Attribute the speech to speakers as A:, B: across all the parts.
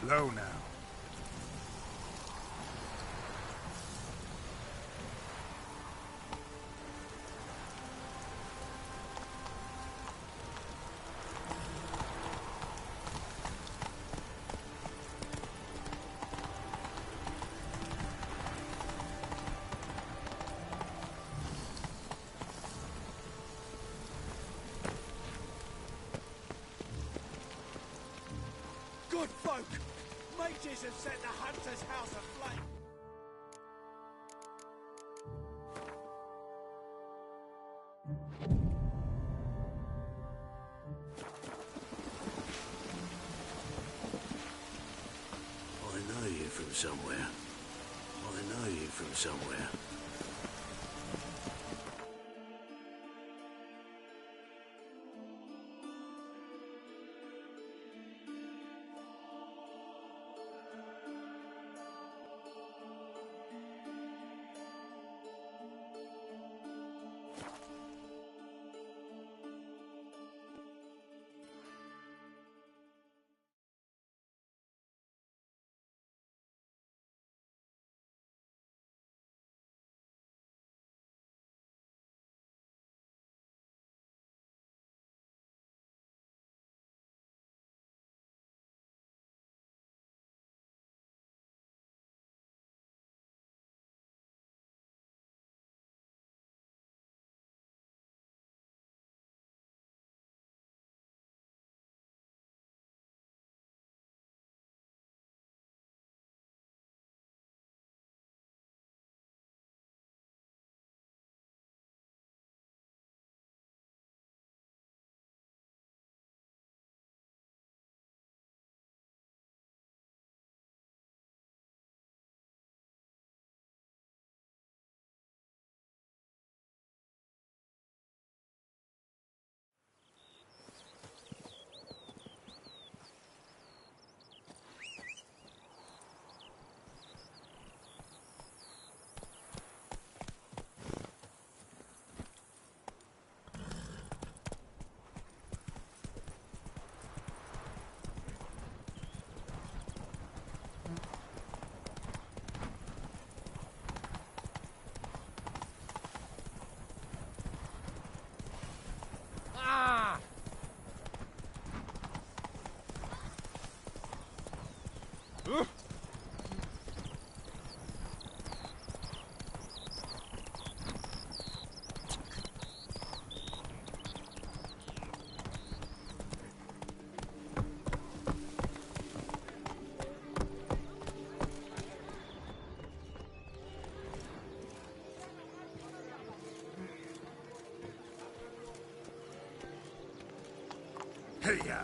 A: Slow now.
B: Good folk! Mages have set the hunter's house aflame!
C: I know you from somewhere. I know you from somewhere.
A: Hey-ya!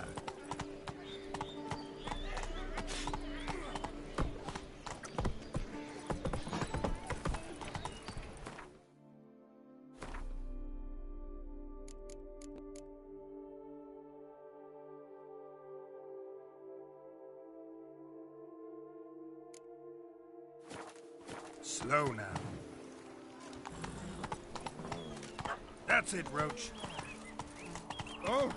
A: Slow now. That's it, Roach. Oh!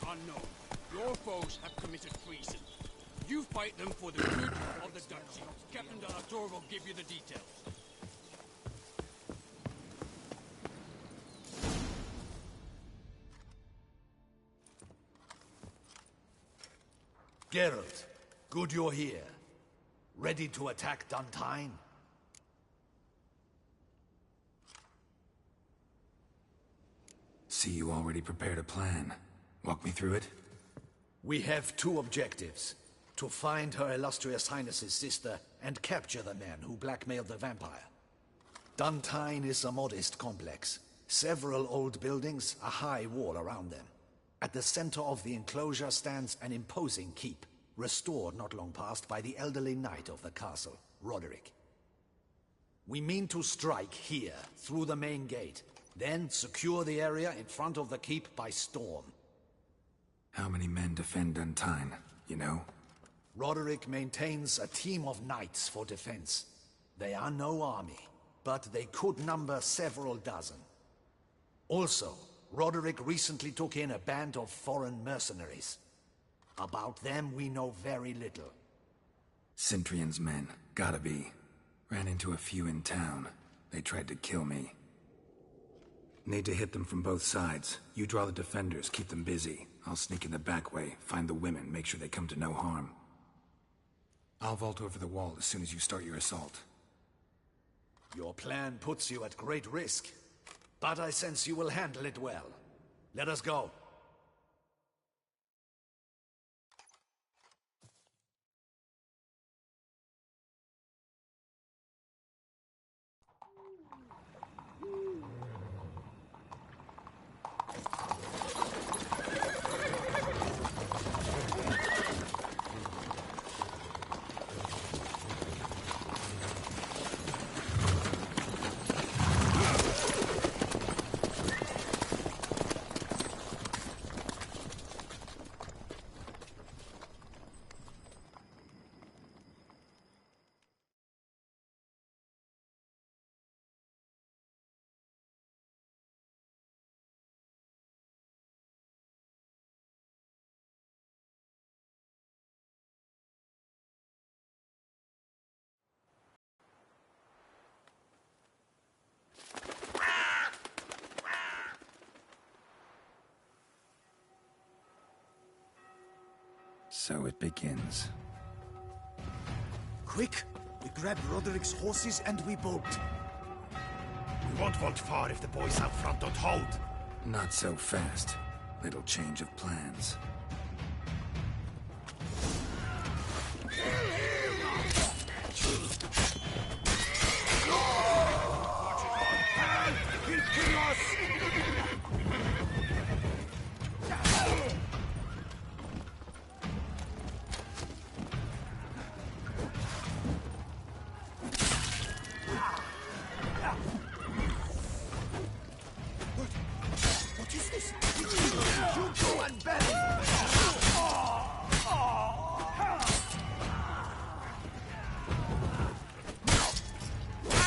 B: Unknown. Your foes have committed treason. You fight them for the good of the duchy. Captain de la Tour will give you the details.
D: Geralt, good you're here. Ready to attack Duntine?
E: See, you already prepared a plan. Walk me through it?
D: We have two objectives. To find Her Illustrious Highness's sister and capture the man who blackmailed the vampire. Duntine is a modest complex. Several old buildings, a high wall around them. At the center of the enclosure stands an imposing keep, restored not long past by the elderly knight of the castle, Roderick. We mean to strike here, through the main gate, then secure the area in front of the keep by storm.
E: How many men defend Duntine, you know?
D: Roderick maintains a team of knights for defense. They are no army, but they could number several dozen. Also, Roderick recently took in a band of foreign mercenaries. About them we know very little.
E: Cintrian's men, gotta be. Ran into a few in town. They tried to kill me. Need to hit them from both sides. You draw the defenders, keep them busy. I'll sneak in the back way, find the women, make sure they come to no harm. I'll vault over the wall as soon as you start your assault.
D: Your plan puts you at great risk, but I sense you will handle it well. Let us go.
E: So it begins.
F: Quick! We grab Roderick's horses and we bolt.
A: We won't vault far if the boys out front don't hold.
E: Not so fast. Little change of plans.
A: He'll kill us!
F: What is this? You go and bury!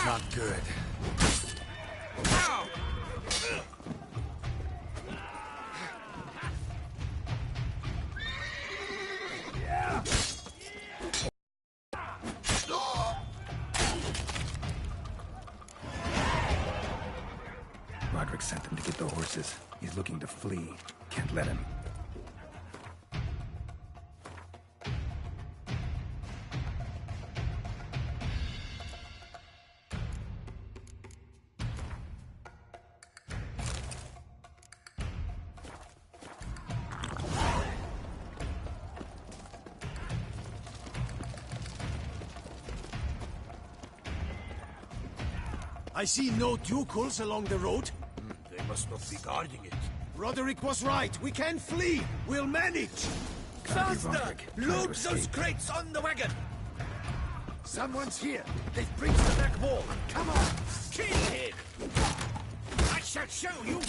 E: Not good. Roderick sent them to get the horses. He's looking to flee. Can't let him.
F: I see no ducals along the road.
C: They must not be guarding it.
F: Roderick was right. We can flee. We'll manage.
E: Gotta be Roderick. Trying to
F: Load those
E: escape.
F: crates on the wagon. Someone's here. They've breached the back wall. Come on.
B: Kill him! I shall show you!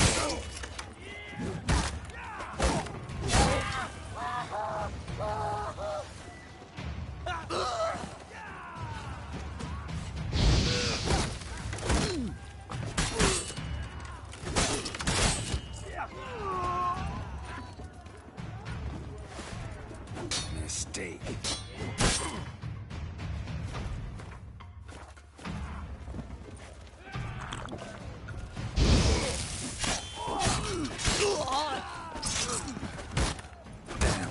E: Mistake. Damn.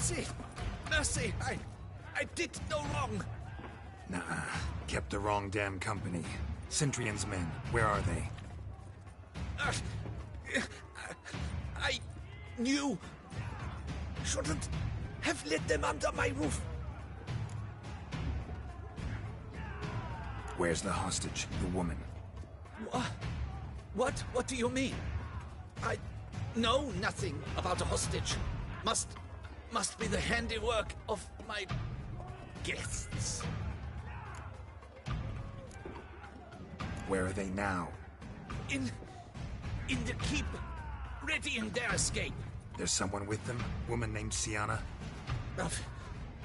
D: Mercy! Mercy! I did no wrong!
E: Nah, kept the wrong damn company. Centrion's men, where are they?
D: I knew. Shouldn't have let them under my roof.
E: Where's the hostage, the woman?
D: What do you mean? I know nothing about a hostage. Must be the handiwork of my guests.
E: Where are they now?
D: In the keep, ready in their escape.
E: There's someone with them? Woman named Sienna?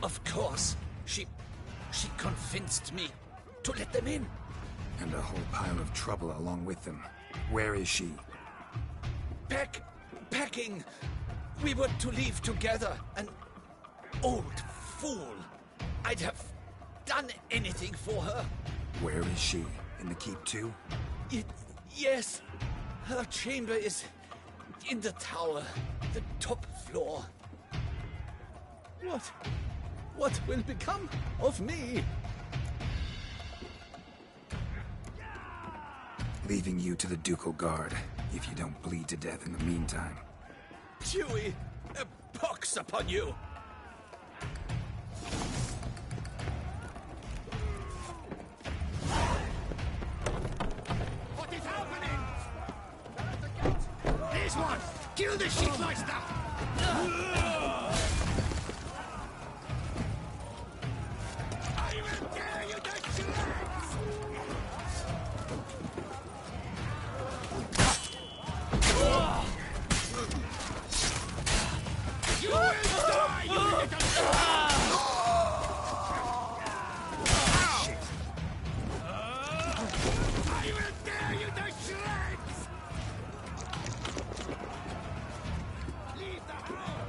D: Of course. She convinced me to let them in.
E: And a whole pile of trouble along with them. Where is she?
D: Packing. We were to leave together. An old fool. I'd have done anything for her.
E: Where is she? In the keep too?
D: Yes. Her chamber is in the tower, the top floor. What will become of me?
E: Leaving you to the Ducal Guard, if you don't bleed to death in the meantime.
D: Dewey, a pox upon you!
F: What is happening? This one! Kill the Shitmeister! I will tear you to shreds! You will die, you little I will tear you to shreds! Leave the house!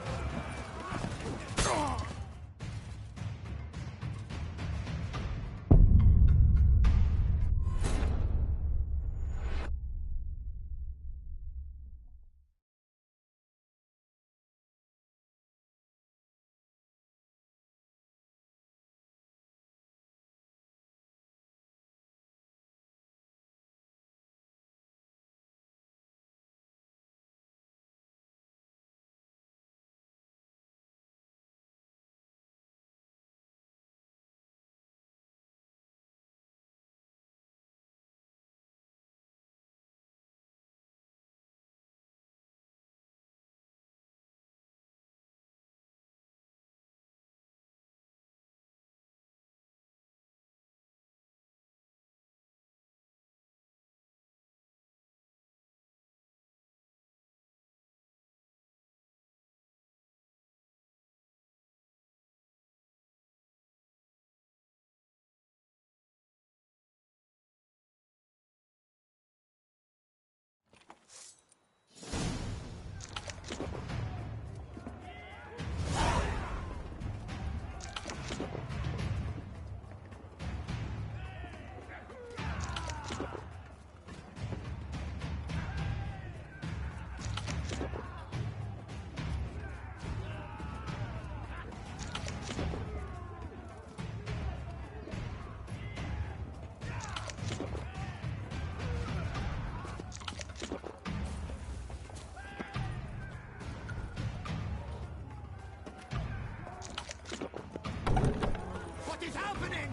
F: What is happening?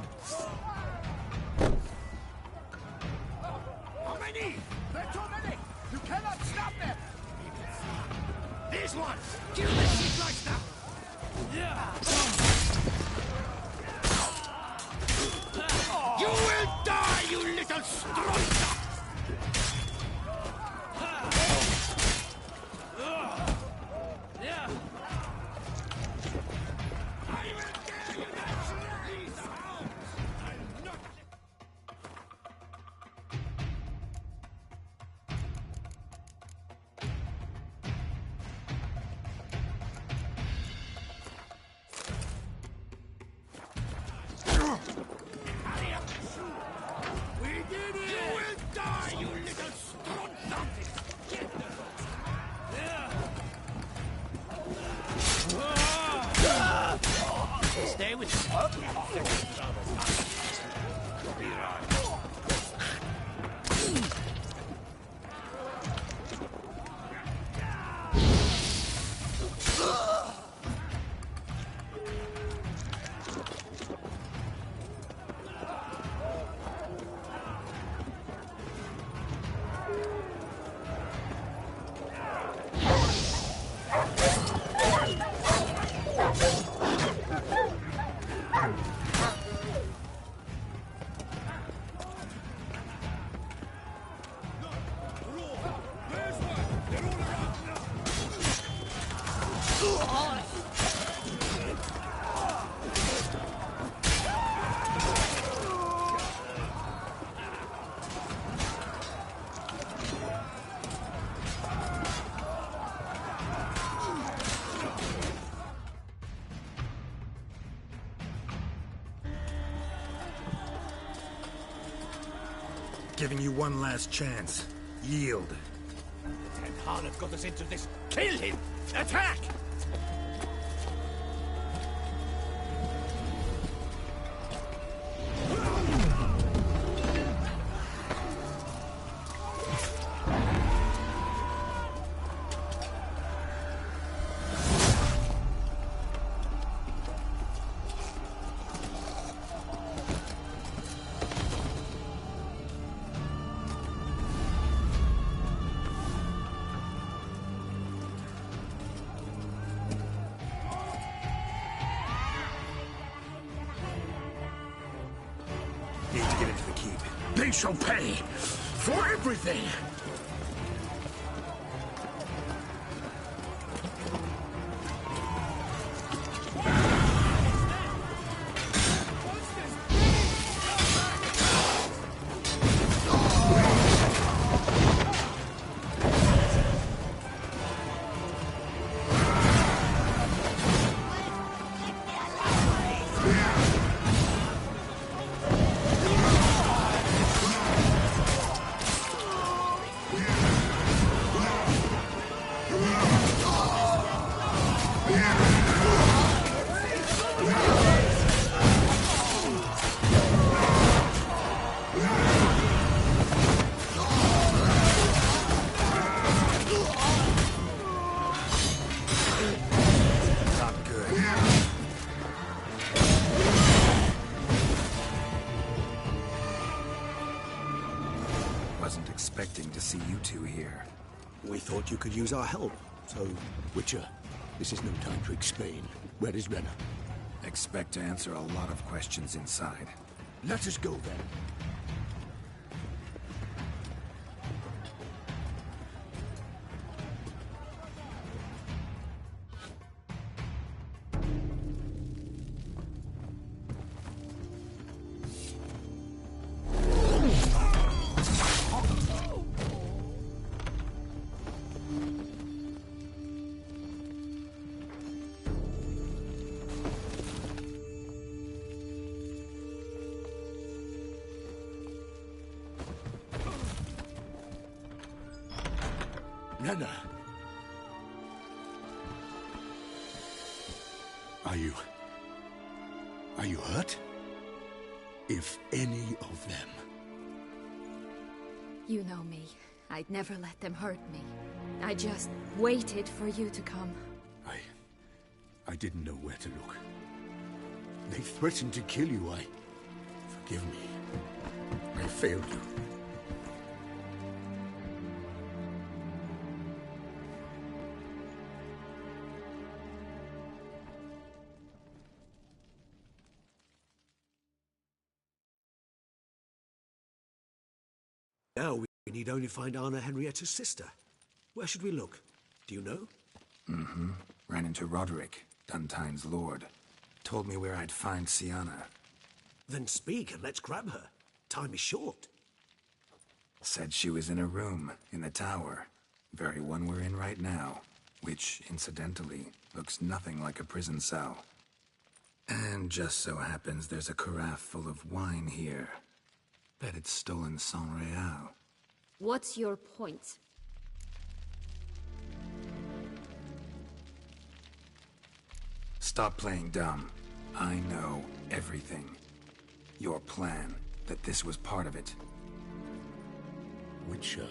F: How many? There are too many! You cannot stop them! This one! Kill the Shitmeister! You will die, you little stronzer! I will tear you to shreds! I'm not... We did it! You will die, you little stronzer! Get them! with it.
E: Giving you one last chance. Yield.
F: And Harlot got us into this. Kill him! Attack!
E: Need to get into the keep.
F: They shall pay for everything!
E: Wasn't expecting to see you two here.
C: We thought you could use our help, so... Witcher, this is no time to explain. Where is Renna?
E: Expect to answer a lot of questions inside.
C: Let us go then. Renna! Are you hurt? If any of them...
G: You know me. I'd never let them hurt me. I just waited for you to come.
C: I didn't know where to look. They threatened to kill you. Forgive me. I failed you. Now we need only find Anna Henrietta's sister. Where should we look? Do you know?
E: Mm-hmm. Ran into Roderick, Duntine's lord. Told me where I'd find Sienna.
C: Then speak and let's grab her. Time is short.
E: Said she was in a room in the tower. Very one we're in right now. Which, incidentally, looks nothing like a prison cell. And just so happens there's a carafe full of wine here. Bet it's stolen San Real.
G: What's your point?
E: Stop playing dumb. I know everything. Your plan, that this was part of it.
C: Witcher,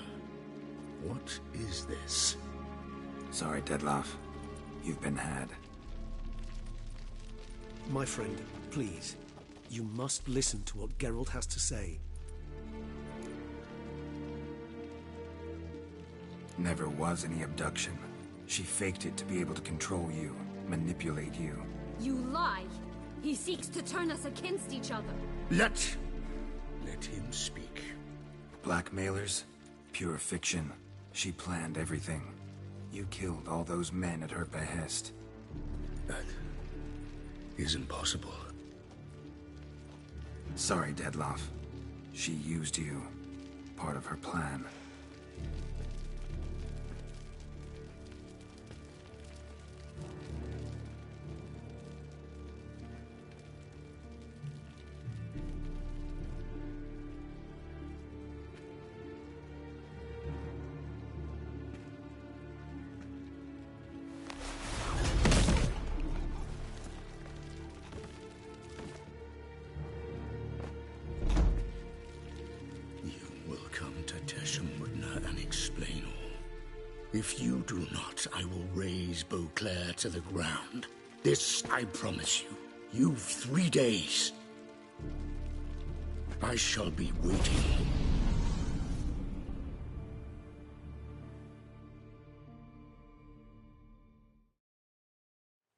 C: what is this?
E: Sorry, Dettlaff. You've been had.
H: My friend, please. You must listen to what Geralt has to say.
E: Never was any abduction. She faked it to be able to control you, manipulate you.
G: You lie! He seeks to turn us against each other.
C: Let him speak.
E: Blackmailers? Pure fiction. She planned everything. You killed all those men at her behest.
C: That isn't possible.
E: Sorry, Dettlaff. She used you. Part of her plan.
C: If you do not, I will raise Beauclair to the ground. This I promise you. You've 3 days. I shall be waiting.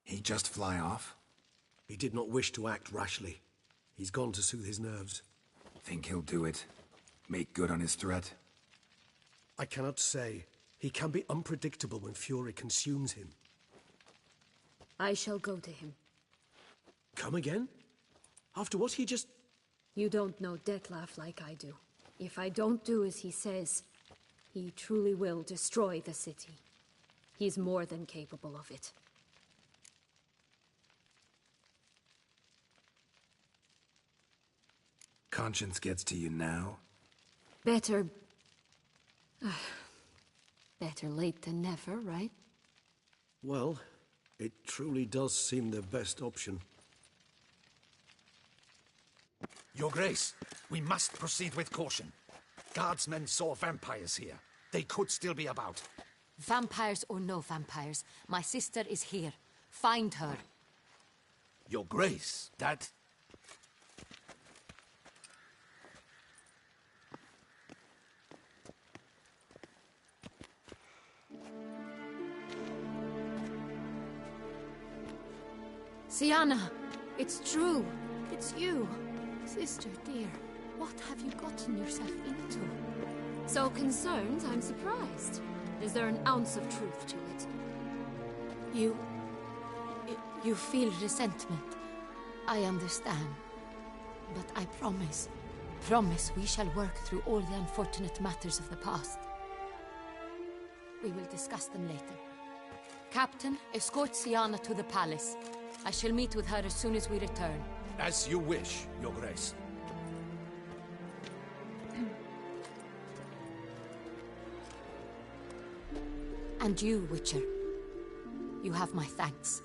E: He just fly off?
H: He did not wish to act rashly. He's gone to soothe his nerves.
E: Think he'll do it? Make good on his threat?
H: I cannot say. He can be unpredictable when fury consumes him.
G: I shall go to him.
H: Come again? After what he just...
G: You don't know Dettlaff like I do. If I don't do as he says, he truly will destroy the city. He's more than capable of it.
E: Conscience gets to you now?
G: Better... better late than never, right?
H: Well, it truly does seem the best option.
D: Your Grace, we must proceed with caution. Guardsmen saw vampires here. They could still be about.
I: Vampires or no vampires, my sister is here. Find her.
D: Your Grace, that...
G: Syanna, it's true. It's you. Sister dear, what have you gotten yourself into? So concerned, I'm surprised. Is there an ounce of truth to it?
I: You feel resentment. I understand. But I promise we shall work through all the unfortunate matters of the past. We will discuss them later. Captain, escort Syanna to the palace. I shall meet with her as soon as we return.
D: As you wish, Your Grace.
I: And you, Witcher. You have my thanks.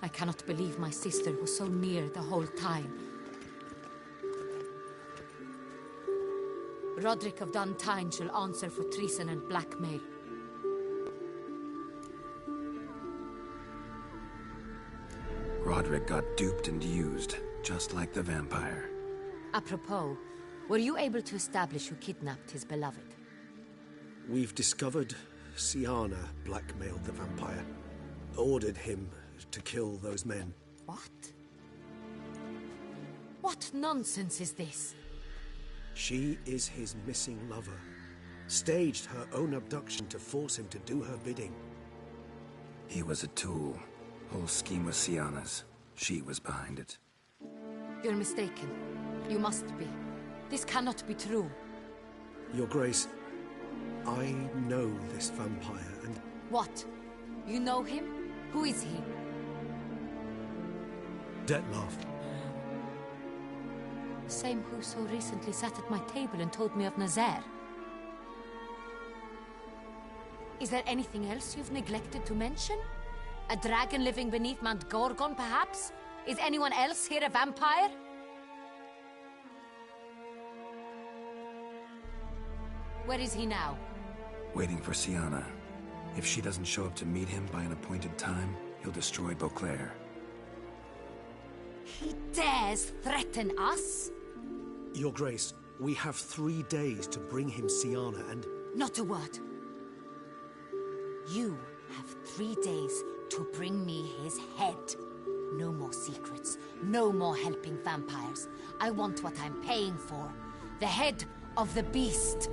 I: I cannot believe my sister was so near the whole time. Roderick of Dun Tine shall answer for treason and blackmail.
E: Roderick got duped and used, just like the vampire.
I: Apropos, were you able to establish who kidnapped his beloved?
H: We've discovered Syanna blackmailed the vampire. Ordered him to kill those men.
I: What? What nonsense is this?
H: She is his missing lover. Staged her own abduction to force him to do her bidding.
E: He was a tool. Whole scheme was Syanna's. She was behind it.
I: You're mistaken. You must be. This cannot be true.
H: Your Grace, I know this vampire and...
I: What? You know him? Who is he?
H: Dettlaff.
I: Same who so recently sat at my table and told me of Nazaire. Is there anything else you've neglected to mention? A dragon living beneath Mount Gorgon, perhaps? Is anyone else here a vampire? Where is he now?
E: Waiting for Syanna. If she doesn't show up to meet him by an appointed time, he'll destroy Beauclair.
I: He dares threaten us?
H: Your Grace, we have 3 days to bring him Syanna and...
I: Not a word. You have 3 days to bring me his head. No more secrets. No more helping vampires. I want what I'm paying for. The head of the beast.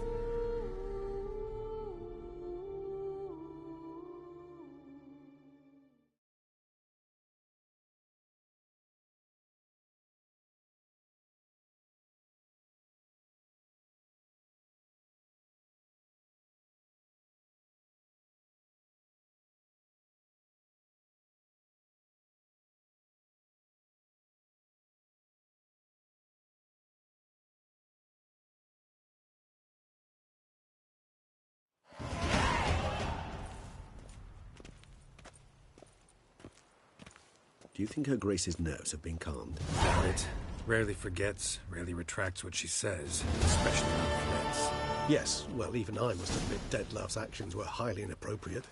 H: Do you think Her Grace's nerves have been calmed?
E: Doubt it. Rarely forgets, rarely retracts what she says, especially on threats.
H: Yes, well, even I must admit Detlav's actions were highly inappropriate.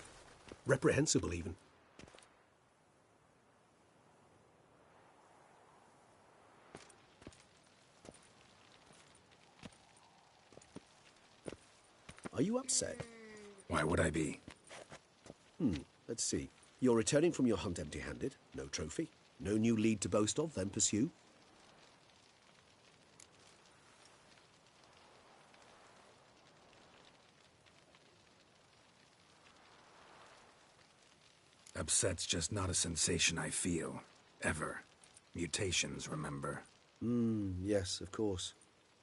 H: Reprehensible, even. Are you upset?
E: Why would I be?
H: Let's see. You're returning from your hunt empty-handed. No trophy. No new lead to boast of, then pursue.
E: Upset's just not a sensation I feel. Ever. Mutations, remember?
H: Yes, of course.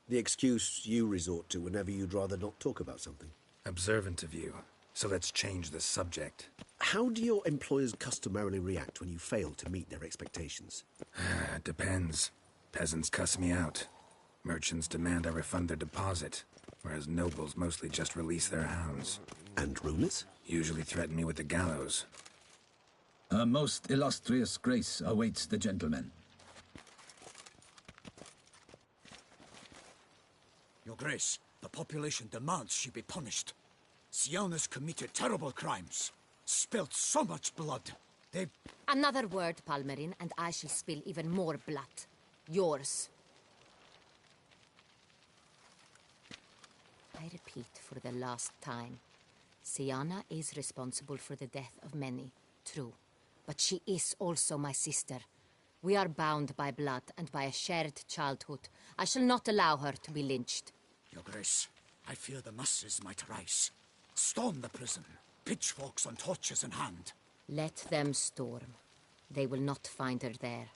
H: The excuse you resort to whenever you'd rather not talk about something.
E: Observant of you. So let's change the subject.
H: How do your employers customarily react when you fail to meet their expectations?
E: Depends. Peasants cuss me out. Merchants demand I refund their deposit, whereas nobles mostly just release their hounds.
H: And rulers?
E: Usually threaten me with the gallows.
J: A most illustrious grace awaits the gentleman.
B: Your Grace, the population demands she be punished. Syanna's committed terrible crimes. Spilt so much blood. They...
I: Another word, Palmerin, and I shall spill even more blood. Yours. I repeat for the last time. Syanna is responsible for the death of many, true. But she is also my sister. We are bound by blood and by a shared childhood. I shall not allow her to be lynched.
B: Your Grace, I fear the masses might rise. Storm the prison, pitchforks and torches in hand.
I: Let them storm. They will not find her there.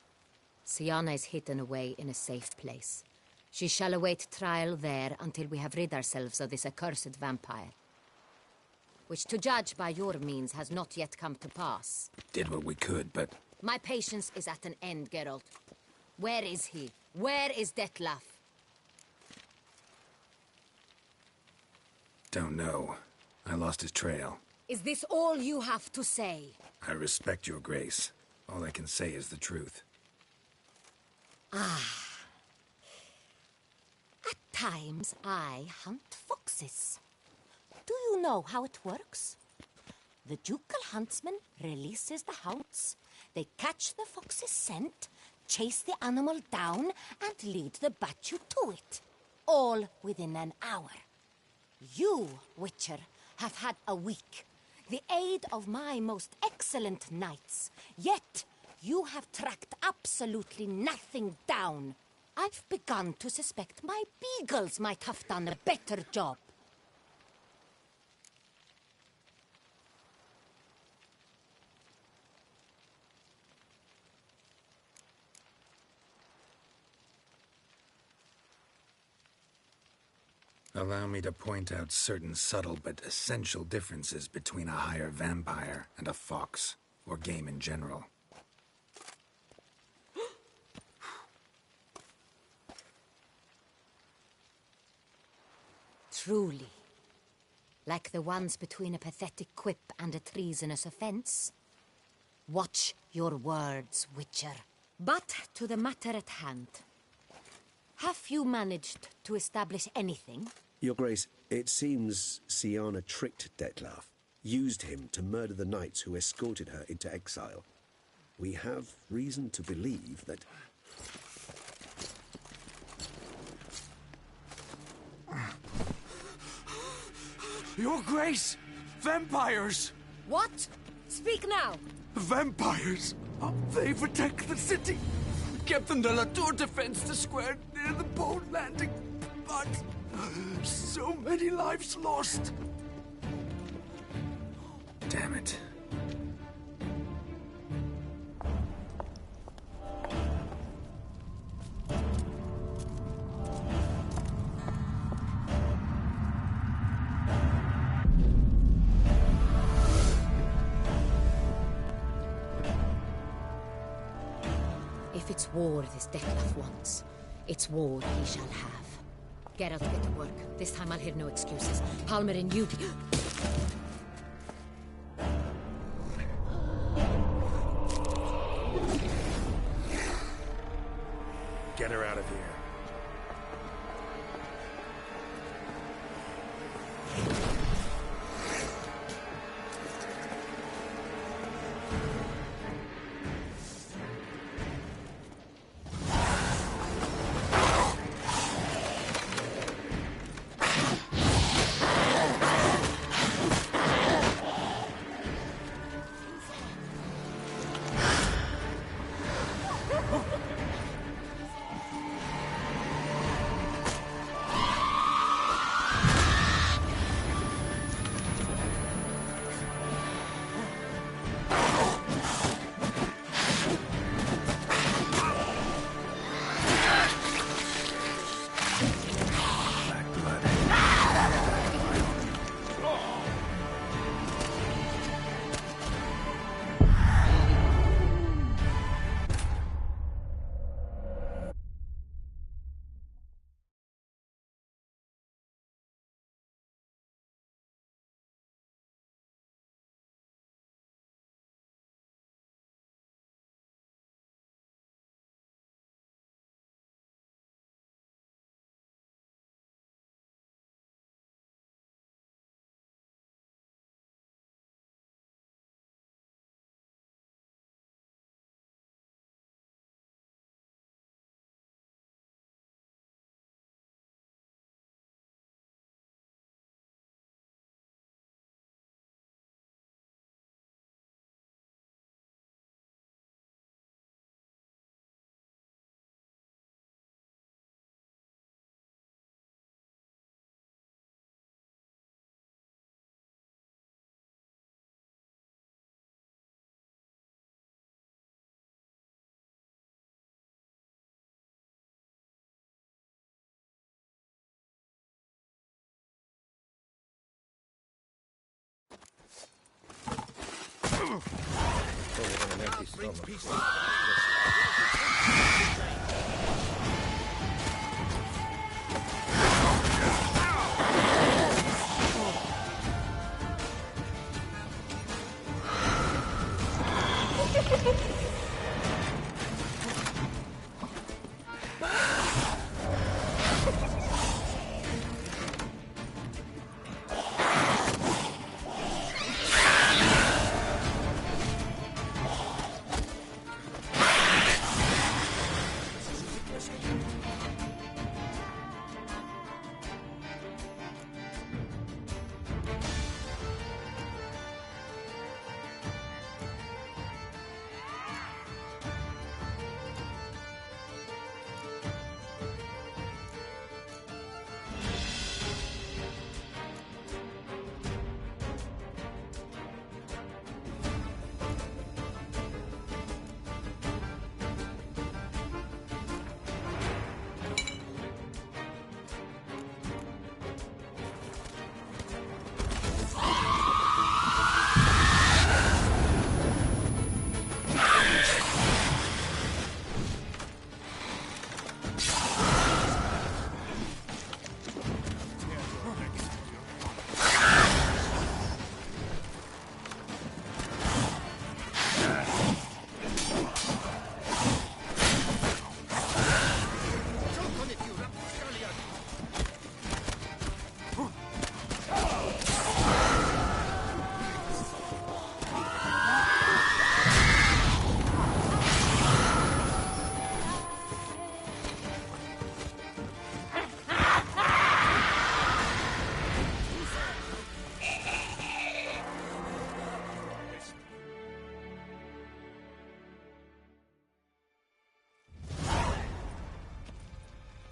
I: Syanna is hidden away in a safe place. She shall await trial there until we have rid ourselves of this accursed vampire. Which, to judge by your means, has not yet come to pass.
E: Did what we could, but...
I: My patience is at an end, Geralt. Where is he? Where is Detlav?
E: Don't know. I lost his trail.
I: Is this all you have to say?
E: I respect your grace. All I can say is the truth.
I: At times, I hunt foxes. Do you know how it works? The ducal huntsman releases the hounds. They catch the fox's scent, chase the animal down, and lead the Bachu to it. All within an hour. You, Witcher, have had a week. The aid of my most excellent knights. Yet, you have tracked absolutely nothing down. I've begun to suspect my beagles might have done a better job.
E: Allow me to point out certain subtle but essential differences between a higher vampire and a fox, or game in general.
I: Truly. Like the ones between a pathetic quip and a treasonous offense. Watch your words, Witcher. But to the matter at hand. Have you managed to establish anything?
H: Your Grace, it seems Syanna tricked Dettlaff, used him to murder the knights who escorted her into exile. We have reason to believe that...
F: Your Grace! Vampires!
I: What? Speak now!
F: Vampires! They protect the city! Captain de la Tour defends the square near the boat landing, but so many lives lost.
E: Damn it.
I: If it's war this Dettlaff wants, it's war he shall have. Geralt, get to work. This time I'll hear no excuses. Palmer and you...
C: Get her out of here.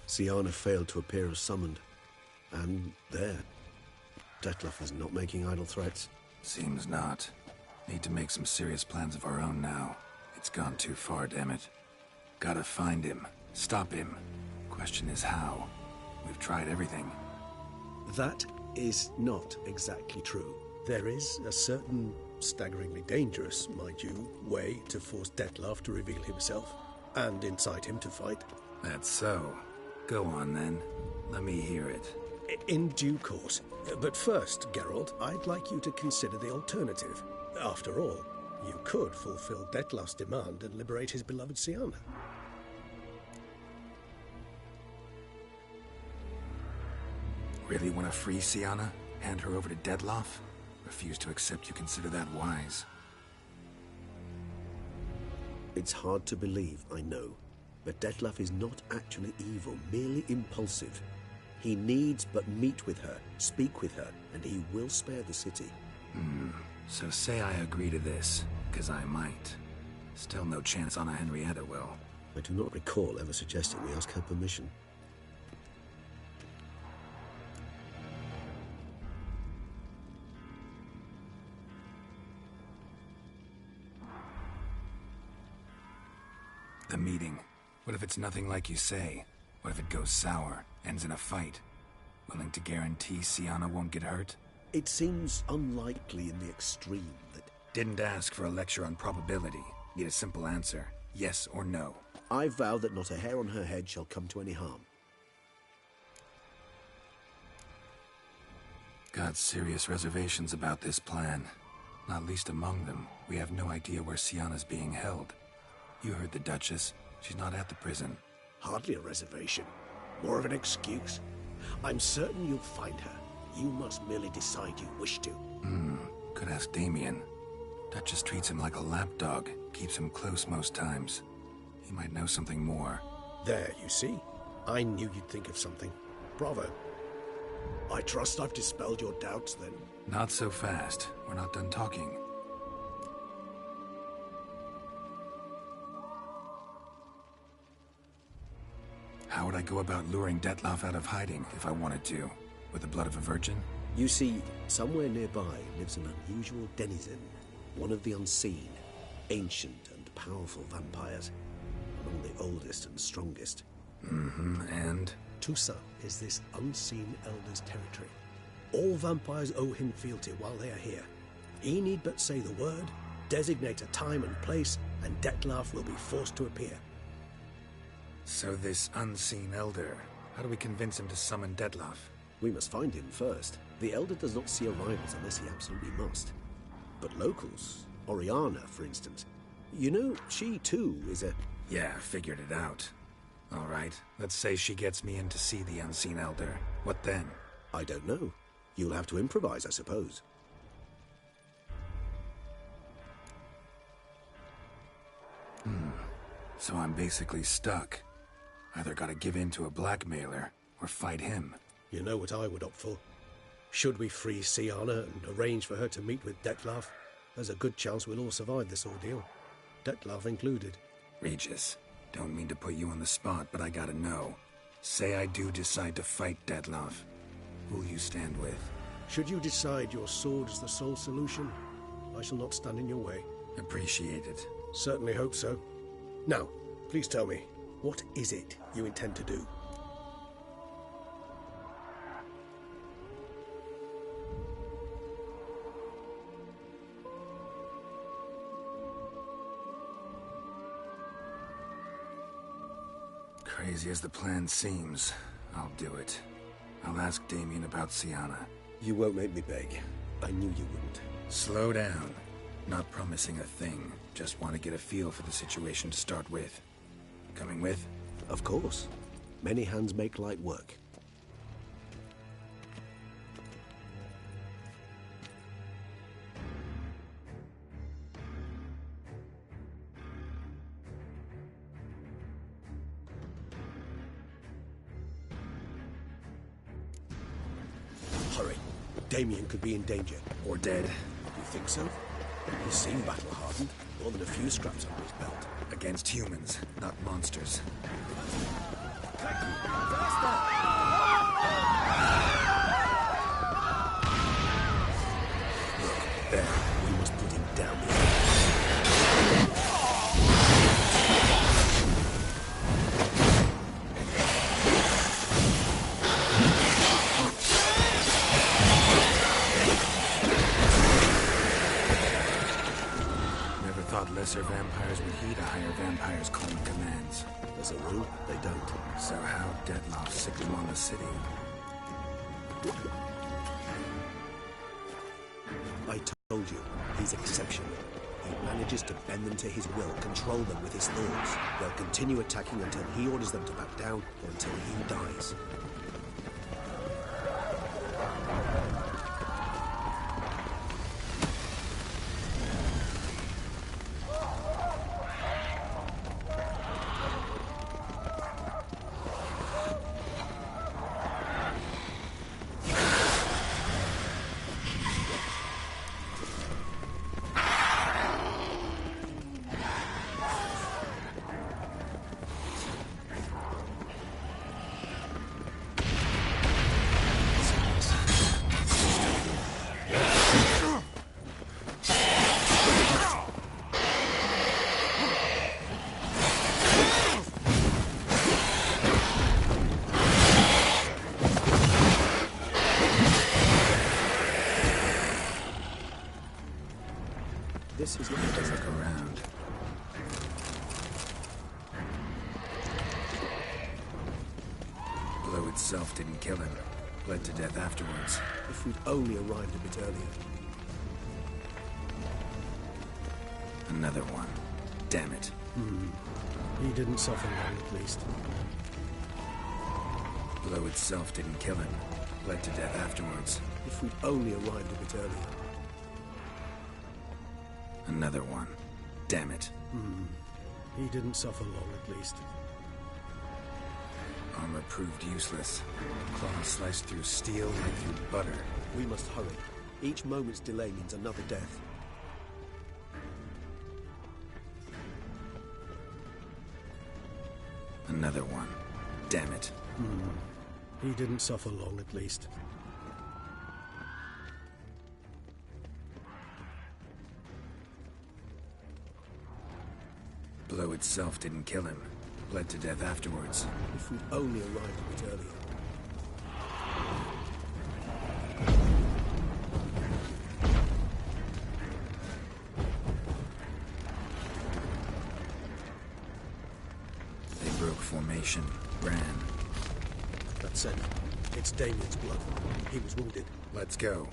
H: Syanna failed to appear as summoned. And there. Dettlaff is not making idle threats.
E: Seems not. Need to make some serious plans of our own now. It's gone too far, damn it. Gotta find him. Stop him. Question is how. We've tried everything.
H: That is not exactly true. There is a certain, staggeringly dangerous, mind you, way to force Dettlaff to reveal himself, and incite him to fight.
E: That's so. Go on, then. Let me hear it.
H: In due course. But first, Geralt, I'd like you to consider the alternative. After all, you could fulfill Dettlaff's demand and liberate his beloved Syanna.
E: Really want to free Syanna? Hand her over to Dettlaff? Refuse to accept you consider that wise.
H: It's hard to believe, I know. But Dettlaff is not actually evil, merely impulsive. He needs but meet with her, speak with her, and he will spare the city.
E: So say I agree to this, 'cause I might. Still no chance Anna Henrietta will.
H: I do not recall ever suggesting we ask her permission.
E: The meeting. What if it's nothing like you say? What if it goes sour, ends in a fight? Willing to guarantee Syanna won't get hurt?
H: It seems unlikely in the extreme that...
E: Didn't ask for a lecture on probability. Need a simple answer. Yes or no.
H: I vow that not a hair on her head shall come to any harm.
E: Got serious reservations about this plan. Not least among them, we have no idea where Syanna's being held. You heard the Duchess. She's not at the prison.
H: Hardly a reservation. More of an excuse. I'm certain you'll find her. You must merely decide you wish to.
E: Could ask Damien. Duchess treats him like a lapdog. Keeps him close most times. He might know something more.
H: There, you see? I knew you'd think of something. Bravo. I trust I've dispelled your doubts, then.
E: Not so fast. We're not done talking. How would I go about luring Dettlaff out of hiding if I wanted to? With the blood of a virgin?
H: You see, somewhere nearby lives an unusual denizen. One of the unseen, ancient and powerful vampires. Among the oldest and strongest.
E: And?
H: Toussaint is this unseen elder's territory. All vampires owe him fealty while they are here. He need but say the word, designate a time and place, and Dettlaff will be forced to appear.
E: So this unseen elder, how do we convince him to summon Dettlaff?
H: We must find him first. The elder does not see arrivals unless he absolutely must. But locals, Oriana, for instance. You know, she too is a...
E: Yeah, figured it out. All right, let's say she gets me in to see the unseen elder. What then?
H: I don't know. You'll have to improvise, I suppose.
E: So I'm basically stuck. Either gotta give in to a blackmailer, or fight him.
H: You know what I would opt for. Should we free Syanna and arrange for her to meet with Dettlaff, there's a good chance we'll all survive this ordeal. Dettlaff included.
E: Regis, don't mean to put you on the spot, but I gotta know. Say I do decide to fight Dettlaff. Who'll you stand with?
H: Should you decide your sword is the sole solution, I shall not stand in your way.
E: Appreciate it.
H: Certainly hope so. Now, please tell me, what is it you intend to do?
E: Crazy as the plan seems, I'll do it. I'll ask Damien about Syanna.
H: You won't make me beg. I knew you wouldn't.
E: Slow down. Not promising a thing. Just want to get a feel for the situation to start with. Coming with?
H: Of course. Many hands make light work. Hurry. Damien could be in danger.
E: Or dead.
H: You think so? He seemed battle-hardened. More than a few scraps under his belt.
E: Against humans, not monsters.
H: There, we must put him down here.
E: Never thought lesser vampires would heed a higher vampire's calling commands.
H: As a rule, they don't.
E: So how Dettlaff sicked him on the city?
H: I told you, he's exceptional. He manages to bend them to his will, control them with his thoughts. They'll continue attacking until he orders them to back down, or until he dies. This is not
E: Let's look around. Blow itself didn't kill him. Bled to death afterwards.
H: If we'd only arrived a bit earlier.
E: Another one. Damn it.
H: He didn't suffer long, at least.
E: Blow itself didn't kill him. Bled to death afterwards.
H: If we'd only arrived a bit earlier.
E: Another one. Damn it.
H: He didn't suffer long, at least.
E: Armor proved useless. Claws sliced through steel like through butter.
H: We must hurry. Each moment's delay means another death.
E: Another one. Damn it.
H: He didn't suffer long, at least.
E: Blow itself didn't kill him. Bled to death afterwards.
H: If we'd only arrived a bit earlier.
E: They broke formation. Ran.
H: That's it. It's Damien's blood. He was wounded.
E: Let's go.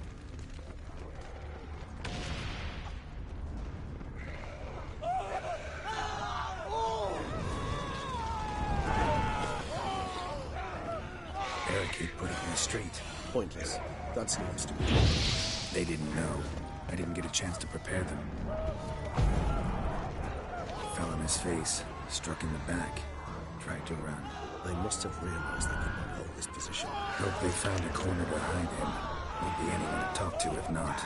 E: Barricade put up in the street.
H: Pointless. That's news to me.
E: They didn't know. I didn't get a chance to prepare them. Fell on his face, struck in the back, tried to run.
H: They must have realized they could not hold this position.
E: Hope they found a corner to hide him. Won't be anyone to talk to if not.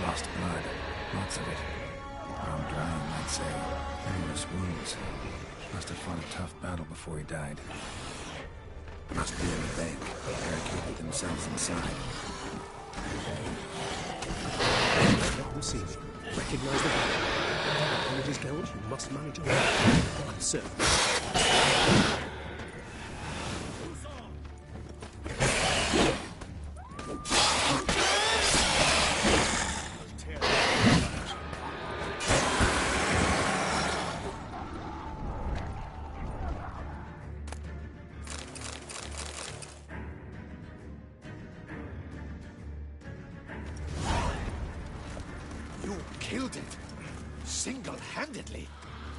E: Lost blood. Lots of it. Arm dry, you might say. Numerous wounds. Must have fought a tough battle before he died. Must be in the bank. Barricaded themselves inside.
H: Let them see me. Recognize the value. When it is Geralt, you must manage it. I'm certain.
A: You killed it. Single-handedly.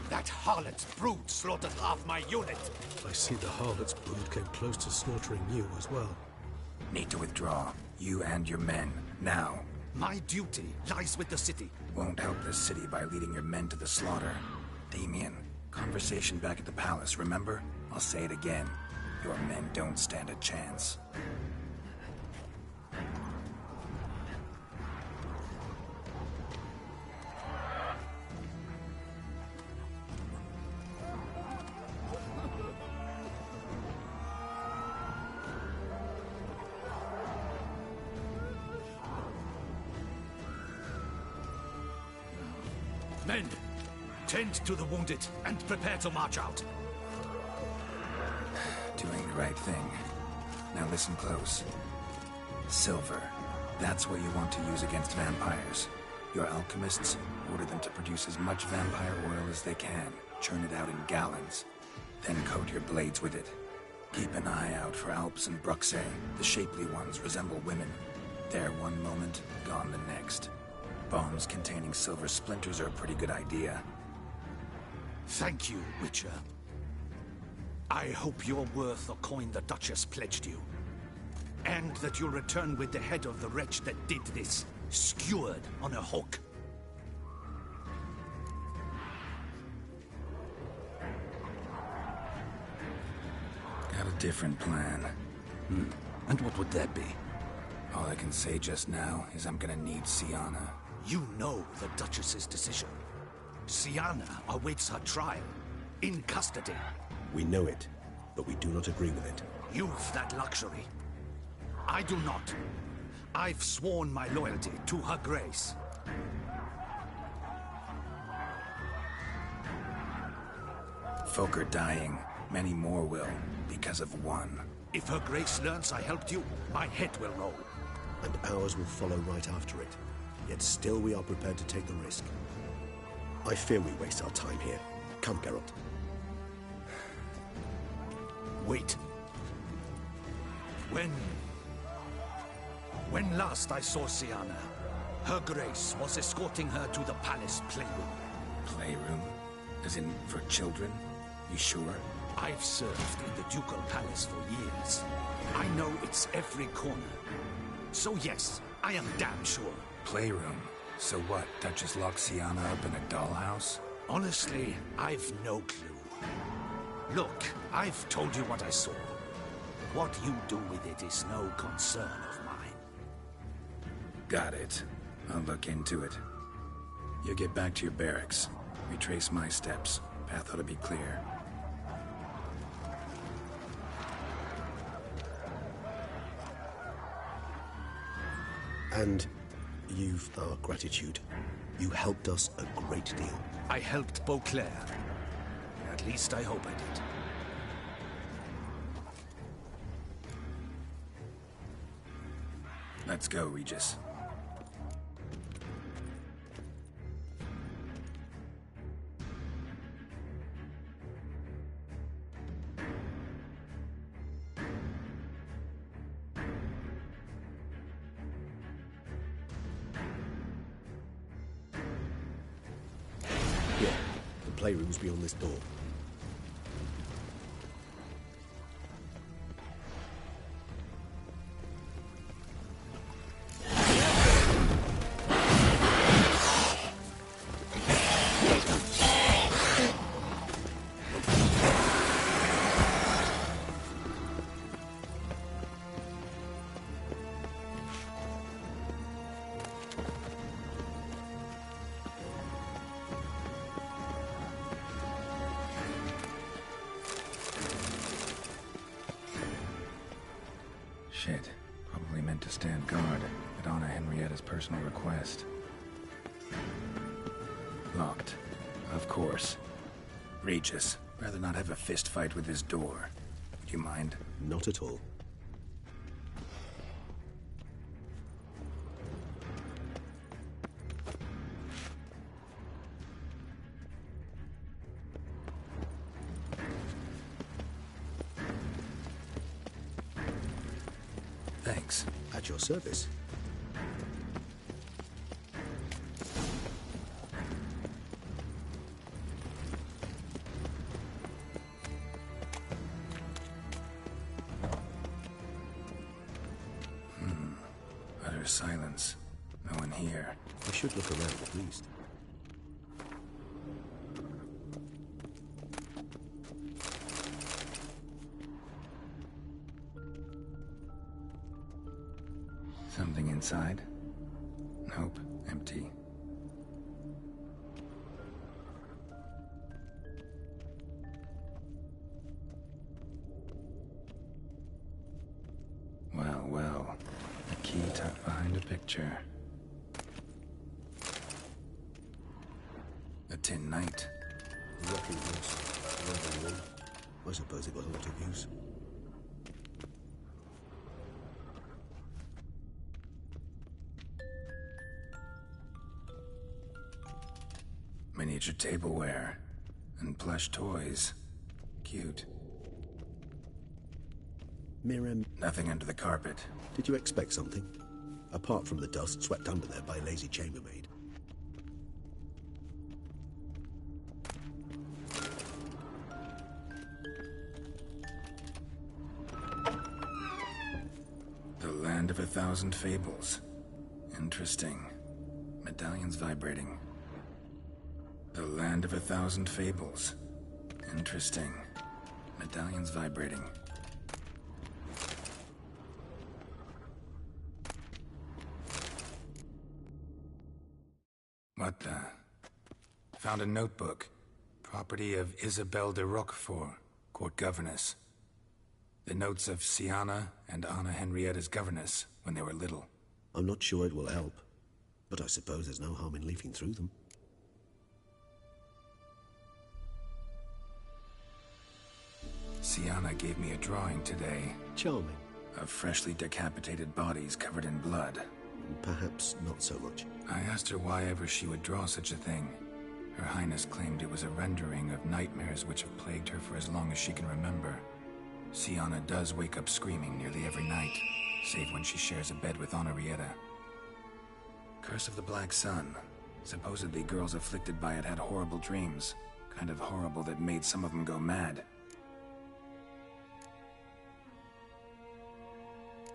A: That harlot's brood slaughtered half my unit.
H: I see the harlot's brood came close to slaughtering you as well.
E: Need to withdraw. You and your men. Now.
A: My duty lies with the city.
E: Won't help the city by leading your men to the slaughter. Damien, conversation back at the palace, remember? I'll say it again. Your men don't stand a chance.
D: Men, tend to the wounded and prepare to march out.
E: Doing the right thing. Now listen close. Silver. That's what you want to use against vampires. Your alchemists order them to produce as much vampire oil as they can. Churn it out in gallons. Then coat your blades with it. Keep an eye out for Alps and Bruxae. The shapely ones resemble women. There one moment, gone the next. Bombs containing silver splinters are a pretty good idea.
D: Thank you, Witcher. I hope you're worth the coin the Duchess pledged you. And that you'll return with the head of the wretch that did this, skewered on a hook.
E: Got a different plan.
D: And what would that be?
E: All I can say just now is I'm gonna need Syanna.
D: You know the Duchess's decision. Syanna awaits her trial, in custody.
H: We know it, but we do not agree with it.
D: You've that luxury. I do not. I've sworn my loyalty to her grace.
E: Folk are dying. Many more will, because of one.
D: If her grace learns I helped you, my head will roll.
H: And ours will follow right after it. Yet still we are prepared to take the risk. I fear we waste our time here. Come, Geralt.
D: Wait. When last I saw Syanna, her grace was escorting her to the palace playroom.
E: Playroom? As in, for children? You sure?
D: I've served in the ducal palace for years. I know it's every corner. So yes, I am damn sure.
E: Playroom? So what, Duchess locked Syanna up in a dollhouse?
D: Honestly, I've no clue. Look, I've told you what I saw. What you do with it is no concern of mine.
E: Got it. I'll look into it. You get back to your barracks. Retrace my steps. Path ought to be clear.
H: And you've our gratitude. You helped us a great deal.
D: I helped Beauclair. At least I hope I did.
E: Let's go, Regis.
H: Here, the playroom's beyond this door.
E: Shit. Probably meant to stand guard, but honor Henrietta's personal request. Locked. Of course. Regis, rather not have a fist fight with this door. Would you mind?
H: Not at all.
E: Thanks.
H: At your service.
E: Utter silence. No one here.
H: I should look around at least.
E: inside? Nope, empty. Well, well. A key tucked behind a picture. A tin knight.
H: A rocking horse. Another one. I suppose it got a lot of use.
E: Miniature tableware. And plush toys. Cute.
H: Miriam,
E: Nothing under the carpet.
H: did you expect something? Apart from the dust swept under there by a lazy chambermaid.
E: The Land of a Thousand Fables. Interesting. Medallions vibrating. The Land of a Thousand Fables. Interesting. Medallions vibrating. What the? Found a notebook. Property of Isabelle de Roquefort, court governess. The notes of Siana and Anna Henrietta's governess when they were little.
H: I'm not sure it will help, but I suppose there's no harm in leafing through them.
E: Siana gave me a drawing today.
H: Charming.
E: Of freshly decapitated bodies covered in blood.
H: Perhaps not so much.
E: I asked her why ever she would draw such a thing. Her Highness claimed it was a rendering of nightmares which have plagued her for as long as she can remember. Siana does wake up screaming nearly every night, save when she shares a bed with Henrietta. Curse of the Black Sun. Supposedly girls afflicted by it had horrible dreams. Kind of horrible that made some of them go mad.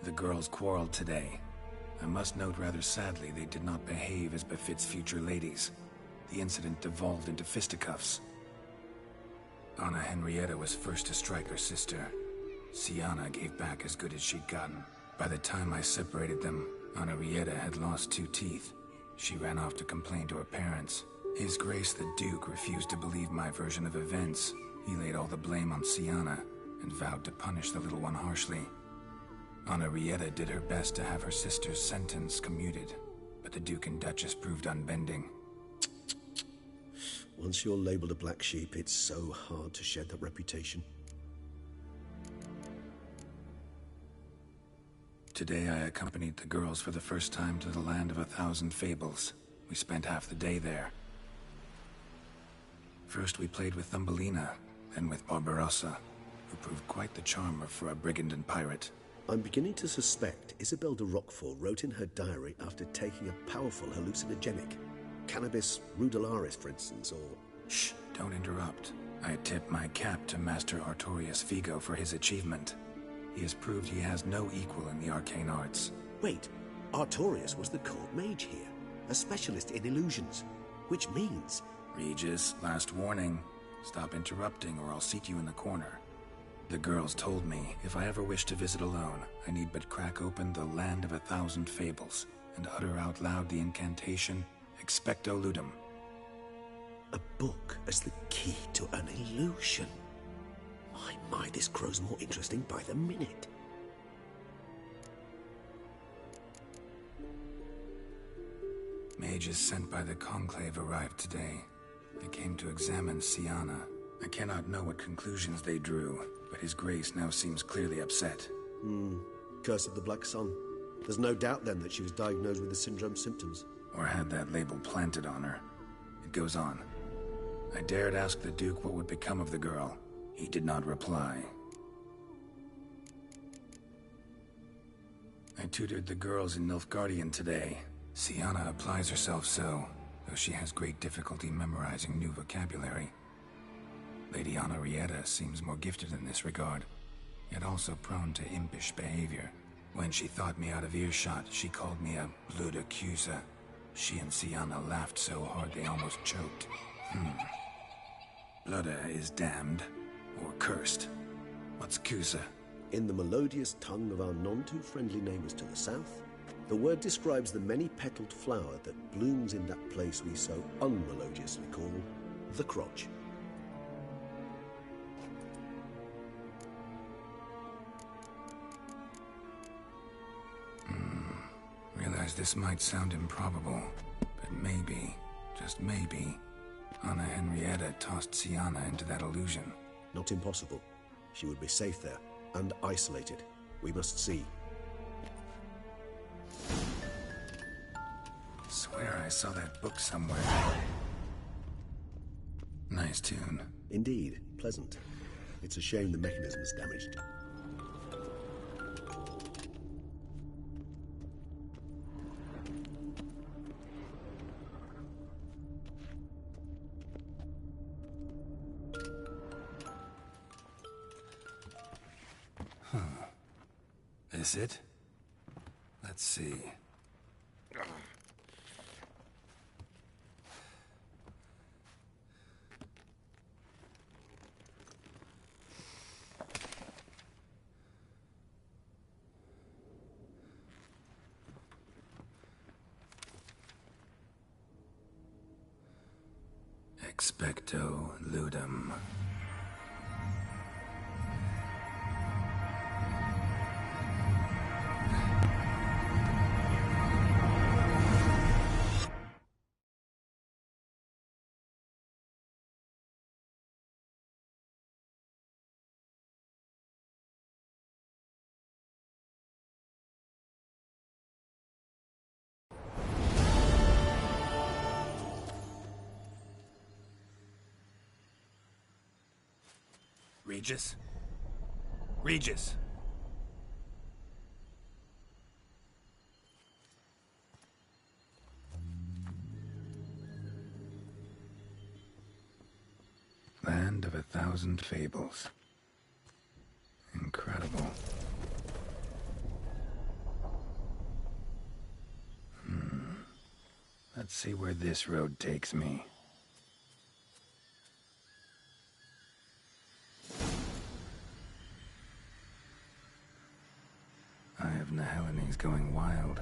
E: The girls quarreled today. I must note rather sadly they did not behave as befits future ladies. The incident devolved into fisticuffs. Anna Henrietta was first to strike her sister. Siana gave back as good as she'd gotten. By the time I separated them, Henrietta had lost 2 teeth. She ran off to complain to her parents. His Grace the Duke refused to believe my version of events. He laid all the blame on Siana and vowed to punish the little one harshly. Henrietta did her best to have her sister's sentence commuted, but the Duke and Duchess proved unbending.
H: Once you're labeled a black sheep, it's so hard to shed that reputation.
E: Today I accompanied the girls for the first time to the Land of a Thousand Fables. We spent half the day there. First we played with Thumbelina, then with Barbarossa, who proved quite the charmer for a brigand and pirate.
H: I'm beginning to suspect Isabelle de Roquefort wrote in her diary after taking a powerful hallucinogenic. Cannabis rudelaris, for instance, or...
E: Shh, don't interrupt. I tip my cap to Master Artorius Figo for his achievement. He has proved he has no equal in the arcane arts.
H: Wait, Artorius was the court mage here, a specialist in illusions, which means...
E: Regis, last warning. Stop interrupting or I'll seat you in the corner. The girls told me if I ever wish to visit alone, I need but crack open the Land of a Thousand Fables and utter out loud the incantation, Expecto Ludum.
H: A book as the key to an illusion. My, this grows more interesting by the minute.
E: Mages sent by the Conclave arrived today. They came to examine Siana. I cannot know what conclusions they drew, but His Grace now seems clearly upset.
H: Curse of the Black Sun. There's no doubt then that she was diagnosed with the syndrome symptoms.
E: Or had that label planted on her. It goes on. I dared ask the Duke what would become of the girl. He did not reply. I tutored the girls in Nilfgaardian today. Siana applies herself so, though she has great difficulty memorizing new vocabulary. Lady Henrietta seems more gifted in this regard, yet also prone to impish behavior. When she thought me out of earshot, she called me a blood accuser. She and Siana laughed so hard they almost choked. Blood is damned, or cursed. What's Cusa?
H: In the melodious tongue of our none-too-friendly neighbors to the south, The word describes the many-petaled flower that blooms in that place we so unmelodiously call the crotch.
E: Realize this might sound improbable, but maybe, just maybe, Anna Henrietta tossed Syanna into that illusion.
H: Not impossible. She would be safe there, and isolated. We must see.
E: Swear I saw that book somewhere. Nice tune.
H: Indeed, pleasant. It's a shame the mechanism's damaged.
E: This it? Let's see. Expecto ludum. Regis? Regis! Land of 1,000 fables. Incredible. Let's see where this road takes me. Eye of Nehelines going wild.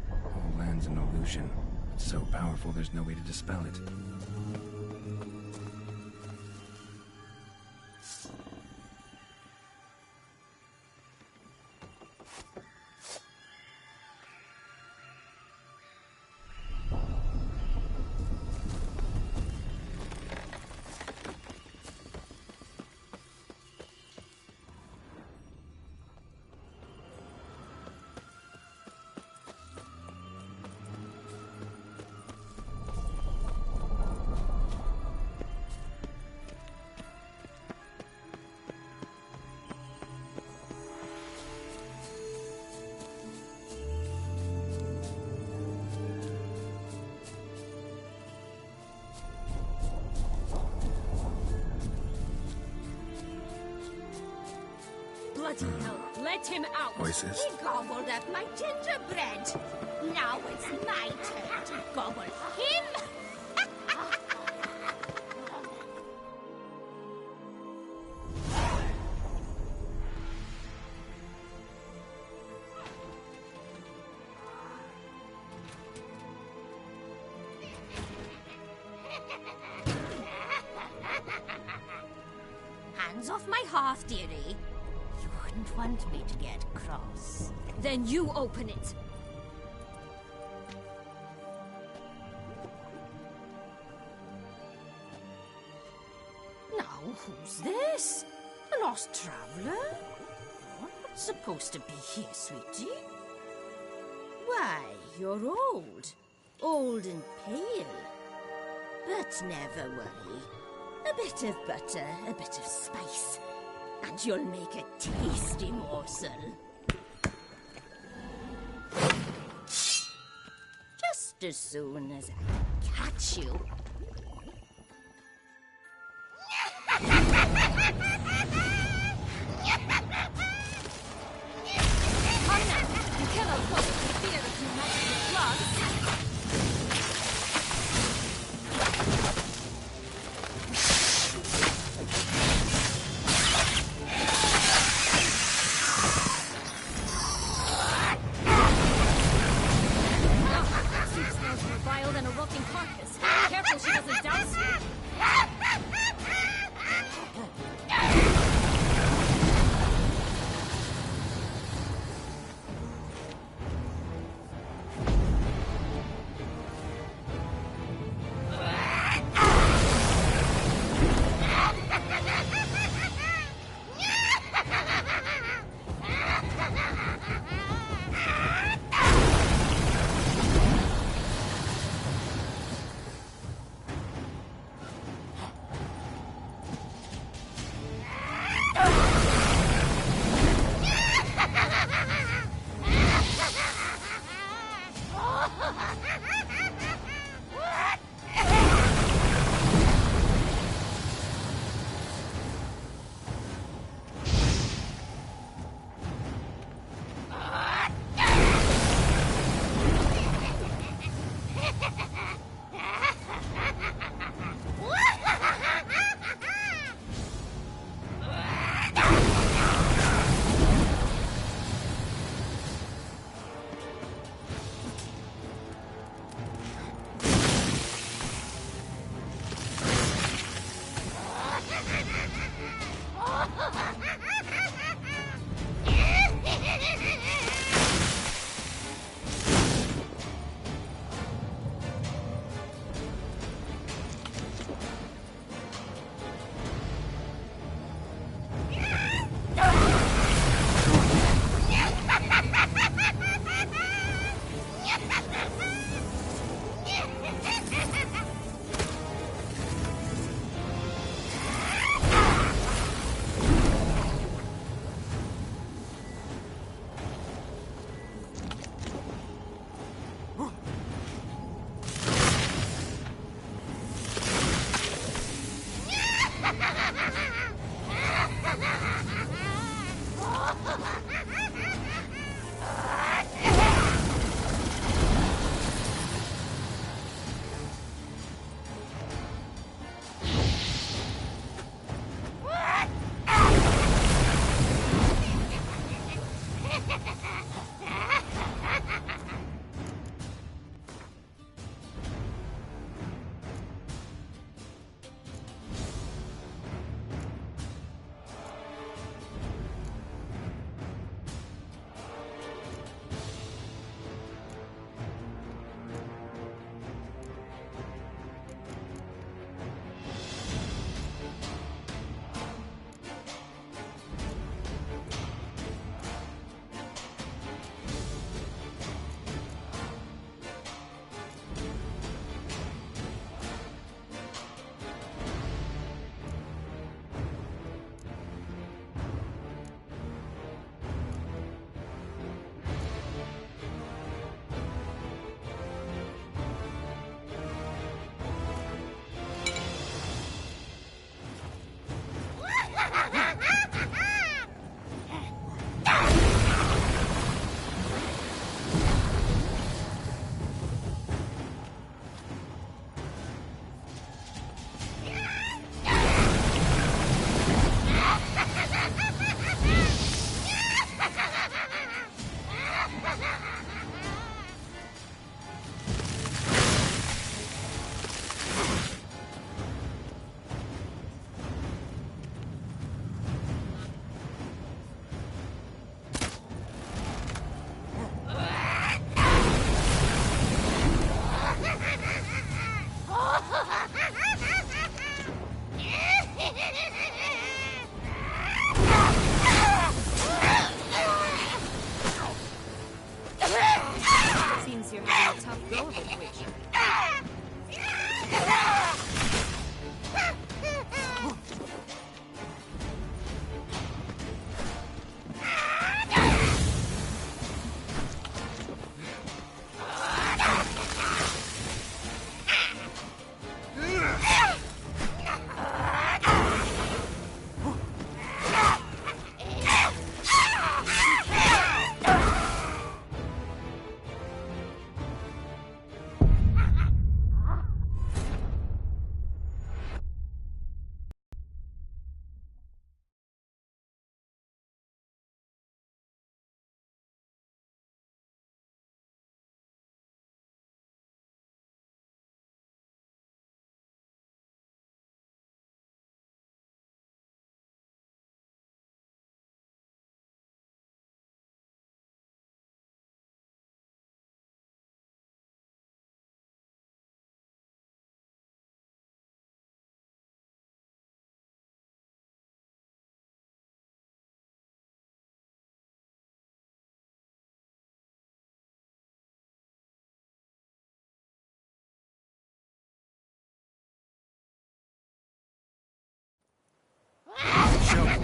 E: Whole land's an illusion. It's so powerful there's no way to dispel it.
K: Bloody hell, let him out!
E: Voices?
K: He gobbled up my gingerbread! Now it's my turn to gobble him! Hands off my hearth, dearie. You wouldn't want me to get cross.
G: Then you open it.
K: Now, who's this? A lost traveler? You're not supposed to be here, sweetie. Why, you're old. Old and pale. But never worry. A bit of butter, a bit of spice, and you'll make a tasty morsel. Just as soon as I catch you.
G: Come now, you cannot cope with the fear of your magical blood. vile than a rotting carcass. Careful she doesn't douse you.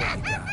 E: what we got.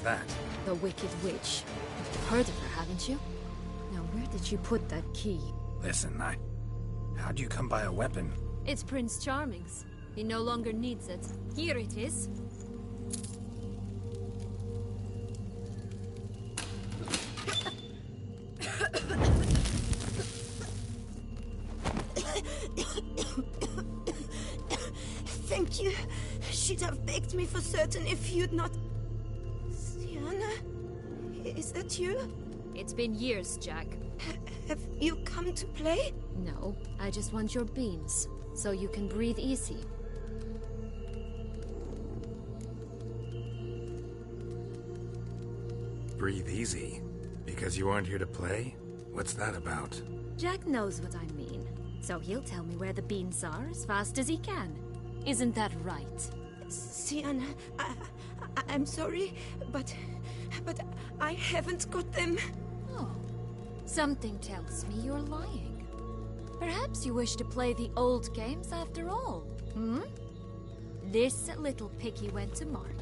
E: That?
G: The Wicked Witch. You've heard of her, haven't you? Now, where did she put that key?
E: Listen, how'd you come by a weapon?
G: It's Prince Charming's. He no longer needs it. Here it is.
K: Thank you. She'd have begged me for certain if you'd not... Is that you?
G: It's been years, Jack.
K: Have you come to play?
G: No, I just want your beans, so you can breathe easy.
E: Breathe easy? Because you aren't here to play? What's that about?
G: Jack knows what I mean, so he'll tell me where the beans are as fast as he can. Isn't that right?
K: Sienna, I'm sorry, but I haven't got them.
G: Oh. Something tells me you're lying. Perhaps you wish to play the old games after all, hmm? This little piggy went to market.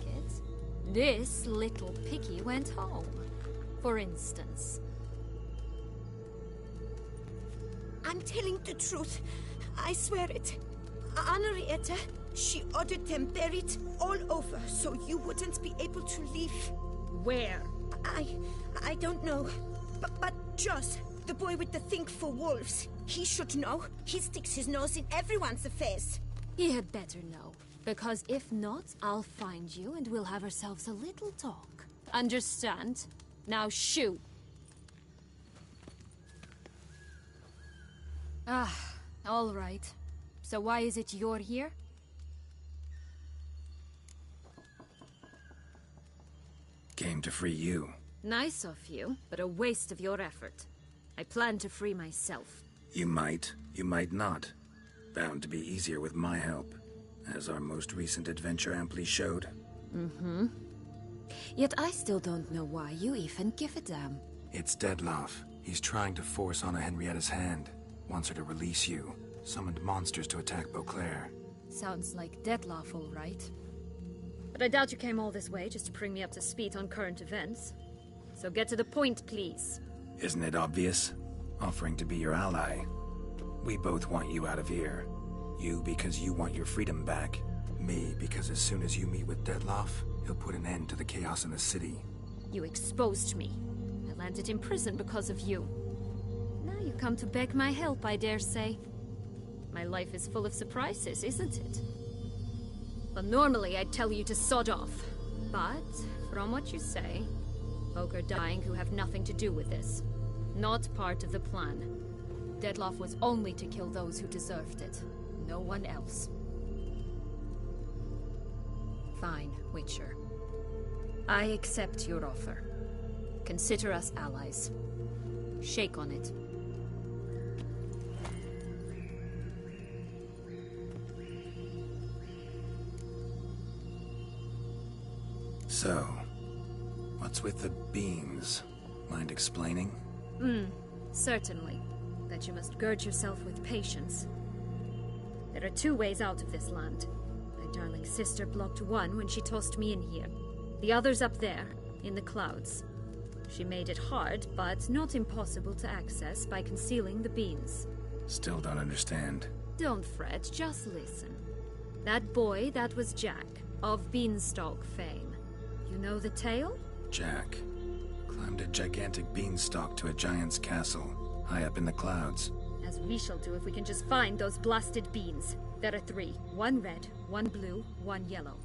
G: This little piggy went home, for instance.
K: I'm telling the truth. I swear it. Henrietta, she ordered them buried all over so you wouldn't be able to leave.
G: Where?
K: I don't know. But Joss, the boy with the thing for wolves, he should know. He sticks his nose in everyone's affairs.
G: He had better know. Because if not, I'll find you and we'll have ourselves a little talk. Understand? Now shoot. Ah, all right. So why is it you're here?
E: Came to free you.
G: Nice of you, but a waste of your effort. I plan to free myself.
E: You might not. Bound to be easier with my help, as our most recent adventure amply showed.
G: Mm-hmm. Yet I still don't know why you even give a damn.
E: It's Dettlaff. He's trying to force Anna Henrietta's hand. Wants her to release you. Summoned monsters to attack Beauclair.
G: Sounds like Dettlaff, all right. But I doubt you came all this way just to bring me up to speed on current events. So get to the point, please.
E: Isn't it obvious? Offering to be your ally. We both want you out of here. You because you want your freedom back. Me because as soon as you meet with Dettlaff, he'll put an end to the chaos in the city.
G: You exposed me. I landed in prison because of you. Now you come to beg my help, I dare say. My life is full of surprises, isn't it? Well, normally I'd tell you to sod off. But, from what you say, folk are dying who have nothing to do with this. Not part of the plan. Dettlaff was only to kill those who deserved it. No one else. Fine, Witcher. I accept your offer. Consider us allies. Shake on it.
E: So, what's with the beans? Mind explaining?
G: Certainly. But you must gird yourself with patience. There are two ways out of this land. My darling sister blocked one when she tossed me in here. The other's up there, in the clouds. She made it hard, but not impossible to access by concealing the beans.
E: Still don't understand.
G: Don't fret, just listen. That boy, that was Jack, of Beanstalk fame. You know the tale?
E: Jack climbed a gigantic beanstalk to a giant's castle, high up in the clouds.
G: As we shall do if we can just find those blasted beans. There are 3. 1 red, 1 blue, 1 yellow.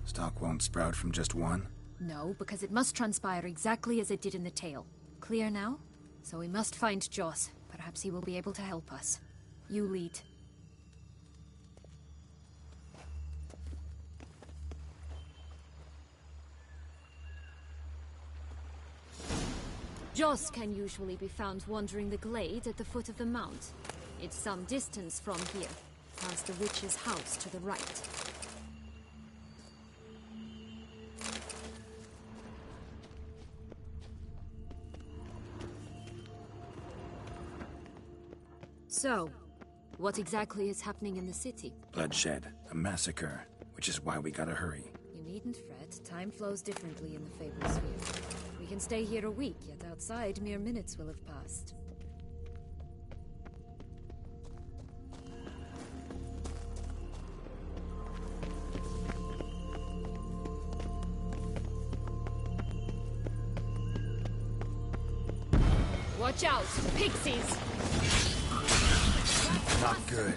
E: Stalk won't sprout from just one?
G: No, because it must transpire exactly as it did in the tale. Clear now? So we must find Joss. Perhaps he will be able to help us. You lead. Joss can usually be found wandering the glade at the foot of the mount. It's some distance from here, past the witch's house to the right. So, what exactly is happening in the city?
E: Bloodshed, a massacre, which is why we gotta hurry.
G: You needn't fret. Time flows differently in the Fable Sphere. We can stay here a week, yet outside mere minutes will have passed. Watch out! Pixies!
E: Not good.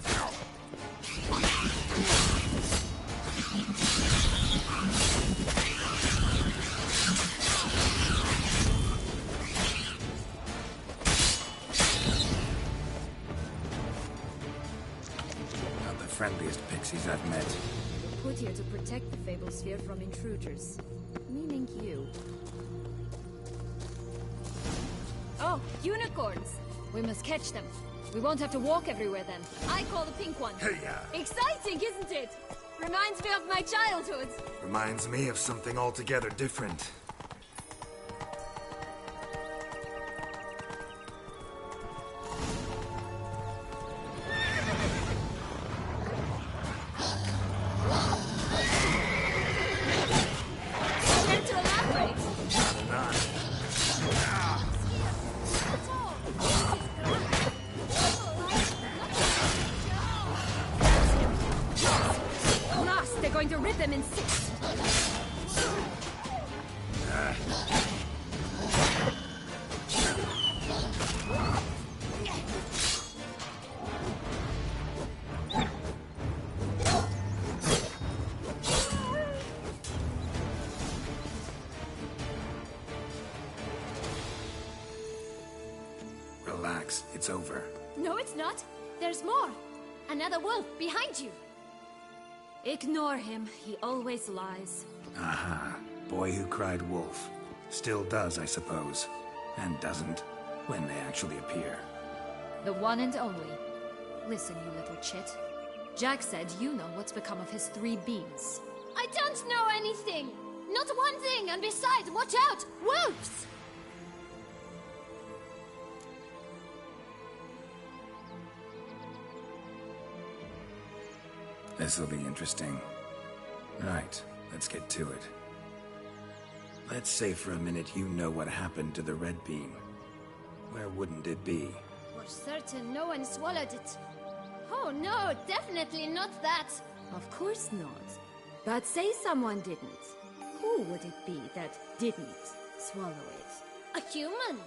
E: Not the friendliest pixies I've met.
G: We're put here to protect the Fable Sphere from intruders. Meaning you. Oh, unicorns! We must catch them. We won't have to walk everywhere then. I call the pink one.
E: Hey-ya!
G: Exciting, isn't it? Reminds me of my childhood.
E: Reminds me of something altogether different.
G: Care to elaborate? Last, they're going to rip them in 6.
E: Relax, it's over.
G: No, it's not. There's more. Another wolf behind you. Ignore him. He always lies.
E: Aha. Boy who cried wolf. Still does, I suppose. And doesn't, when they actually appear.
G: The one and only. Listen, you little chit. Jack said you know what's become of his 3 beans. I don't know anything! Not one thing, and besides, watch out! Wolves!
E: This'll be interesting. Right, let's get to it. Let's say for a minute you know what happened to the red bean. Where wouldn't it be?
G: For certain, no one swallowed it. Oh no, definitely not that. Of course not. But say someone didn't. Who would it be that didn't swallow it? A human.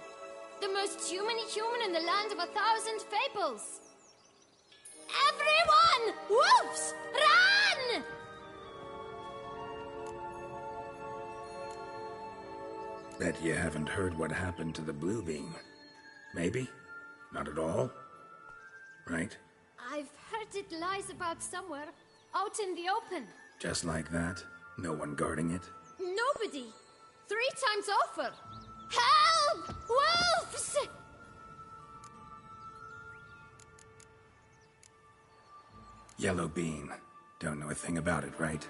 G: The most human in the land of 1,000 fables. Everyone! Wolves! Run!
E: Bet you haven't heard what happened to the Blue Beam. Maybe? Not at all? Right?
G: I've heard it lies about somewhere, out in the open.
E: Just like that? No one guarding it?
G: Nobody. 3 times over. Help! Wolves!
E: Yellow Bean. Don't know a thing about it, right?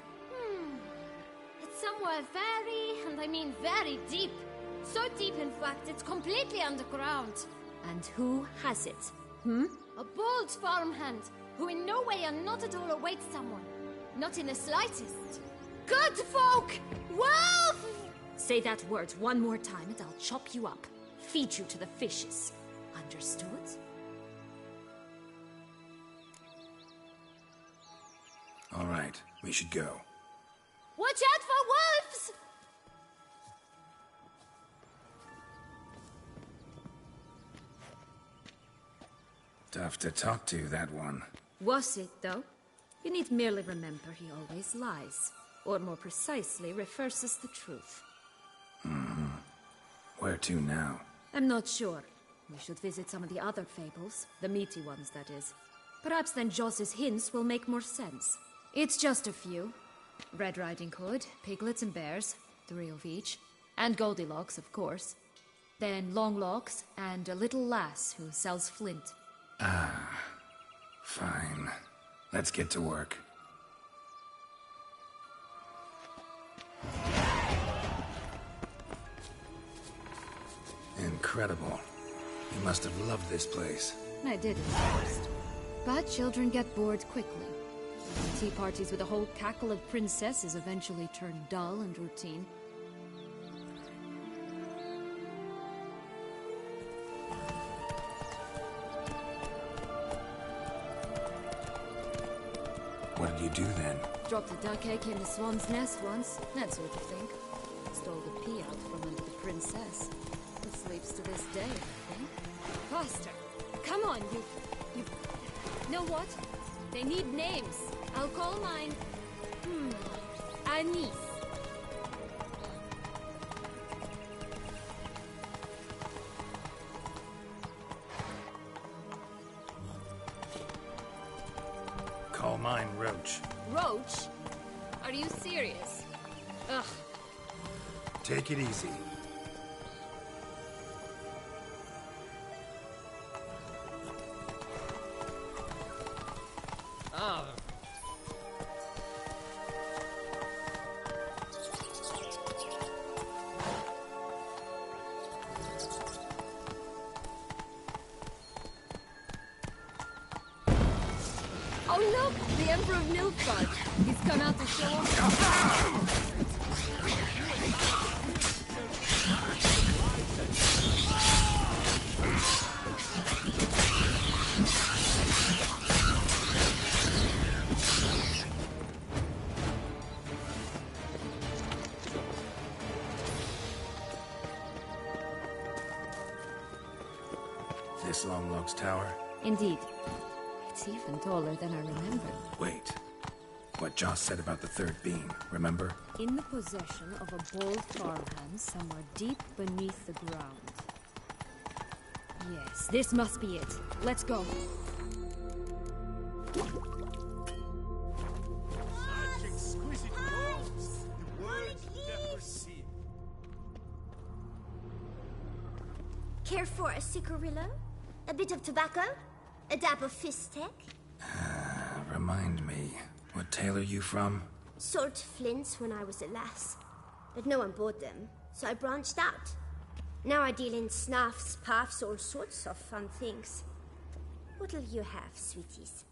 G: It's somewhere very, and I mean very deep. So deep, in fact, it's completely underground.
K: And who has it?
G: A bold farmhand, who in no way and not at all awaits someone. Not in the slightest. Good folk! Wolf!
K: Say that word one more time and I'll chop you up. Feed you to the fishes. Understood?
E: All right, we should go.
G: Watch out for wolves!
E: Tough to talk to, that one.
K: Was it, though? You need merely remember he always lies. Or more precisely, reverses the truth.
E: Where to now?
K: I'm not sure. We should visit some of the other fables. The meaty ones, that is. Perhaps then Joss's hints will make more sense. It's just a few. Red Riding Hood, piglets and bears, 3 of each. And Goldilocks, of course. Then Longlocks, and a little lass who sells flint.
E: Fine. Let's get to work. Incredible. You must have loved this place.
K: I did at first. But children get bored quickly. Tea parties with a whole cackle of princesses eventually turn dull and routine.
E: What did you do then?
K: Dropped a duck egg in a swan's nest once, that sort of thing. Stole the pea out from under the princess. It sleeps to this day, I think.
G: Faster. Come on, you... Know what? They need names. I'll call mine... Anise.
E: Call mine Roach.
G: Roach? Are you serious? Ugh.
E: Take it easy.
G: Oh look! The Emperor of Nilfgaard. He's come out to show off.
E: This Longlocks Tower?
K: Indeed. It's even taller than I remember.
E: Wait. What Joss said about the third beam, remember?
K: In the possession of a bold farmhand somewhere deep beneath the ground. Yes, this must be it. Let's go.
A: Such exquisite roses. The words never seen.
L: Care for a cigarillo? A bit of tobacco? A dab of fistek?
E: Remind me, what tale are you from?
L: Sold flints when I was a lass. But no one bought them, so I branched out. Now I deal in snuffs, puffs, all sorts of fun things. What'll you have, sweeties?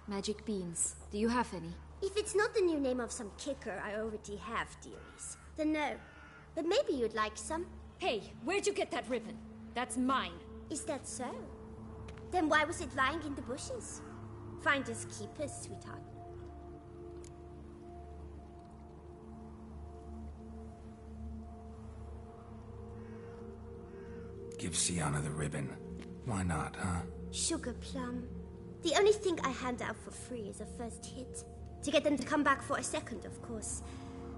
K: Magic beans. Do you have any?
L: If it's not the new name of some kicker I already have, dearies, then no. But maybe you'd like some.
K: Hey, where'd you get that ribbon? That's mine.
L: Is that so? Then why was it lying in the bushes? Finders keepers, sweetheart.
E: Give Sienna the ribbon. Why not, huh?
L: Sugar plum. The only thing I hand out for free is a first hit. To get them to come back for a second, of course.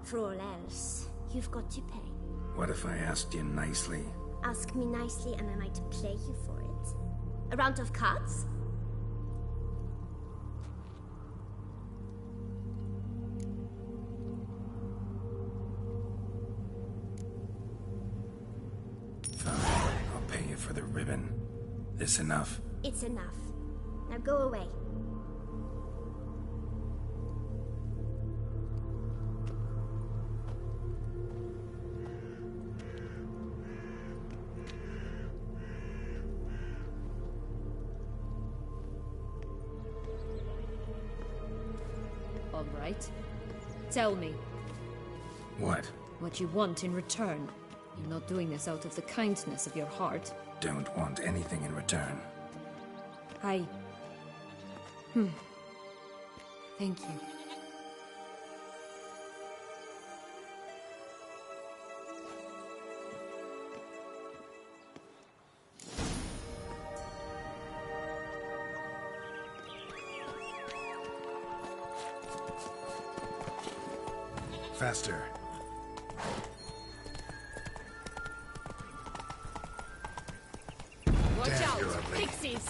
L: For all else, you've got to pay.
E: What if I asked you nicely?
L: Ask me nicely and I might play you for it. A round of cards?
E: Fine, I'll pay you for the ribbon. This enough?
L: It's enough. Now go away.
G: All right. Tell me.
E: What?
G: What you want in return. You're not doing this out of the kindness of your heart.
E: Don't want anything in return.
G: Thank you.
E: Faster.
G: Watch
E: Damn,
G: out!
E: you're ugly.
G: Pixies!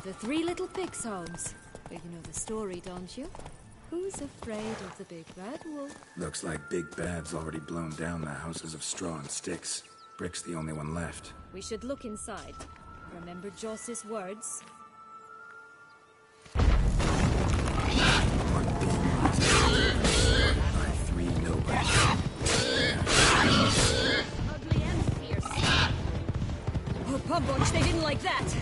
G: The Three Little Pig songs. But you know the story, don't you? Who's afraid of the big bad wolf?
E: Looks like Big Bad's already blown down the houses of straw and sticks. Brick's the only one left.
G: We should look inside. Remember Joss's words?
E: My 3 nobodies.
G: Ugly and fierce. Oh, Pumbunch, they didn't like that!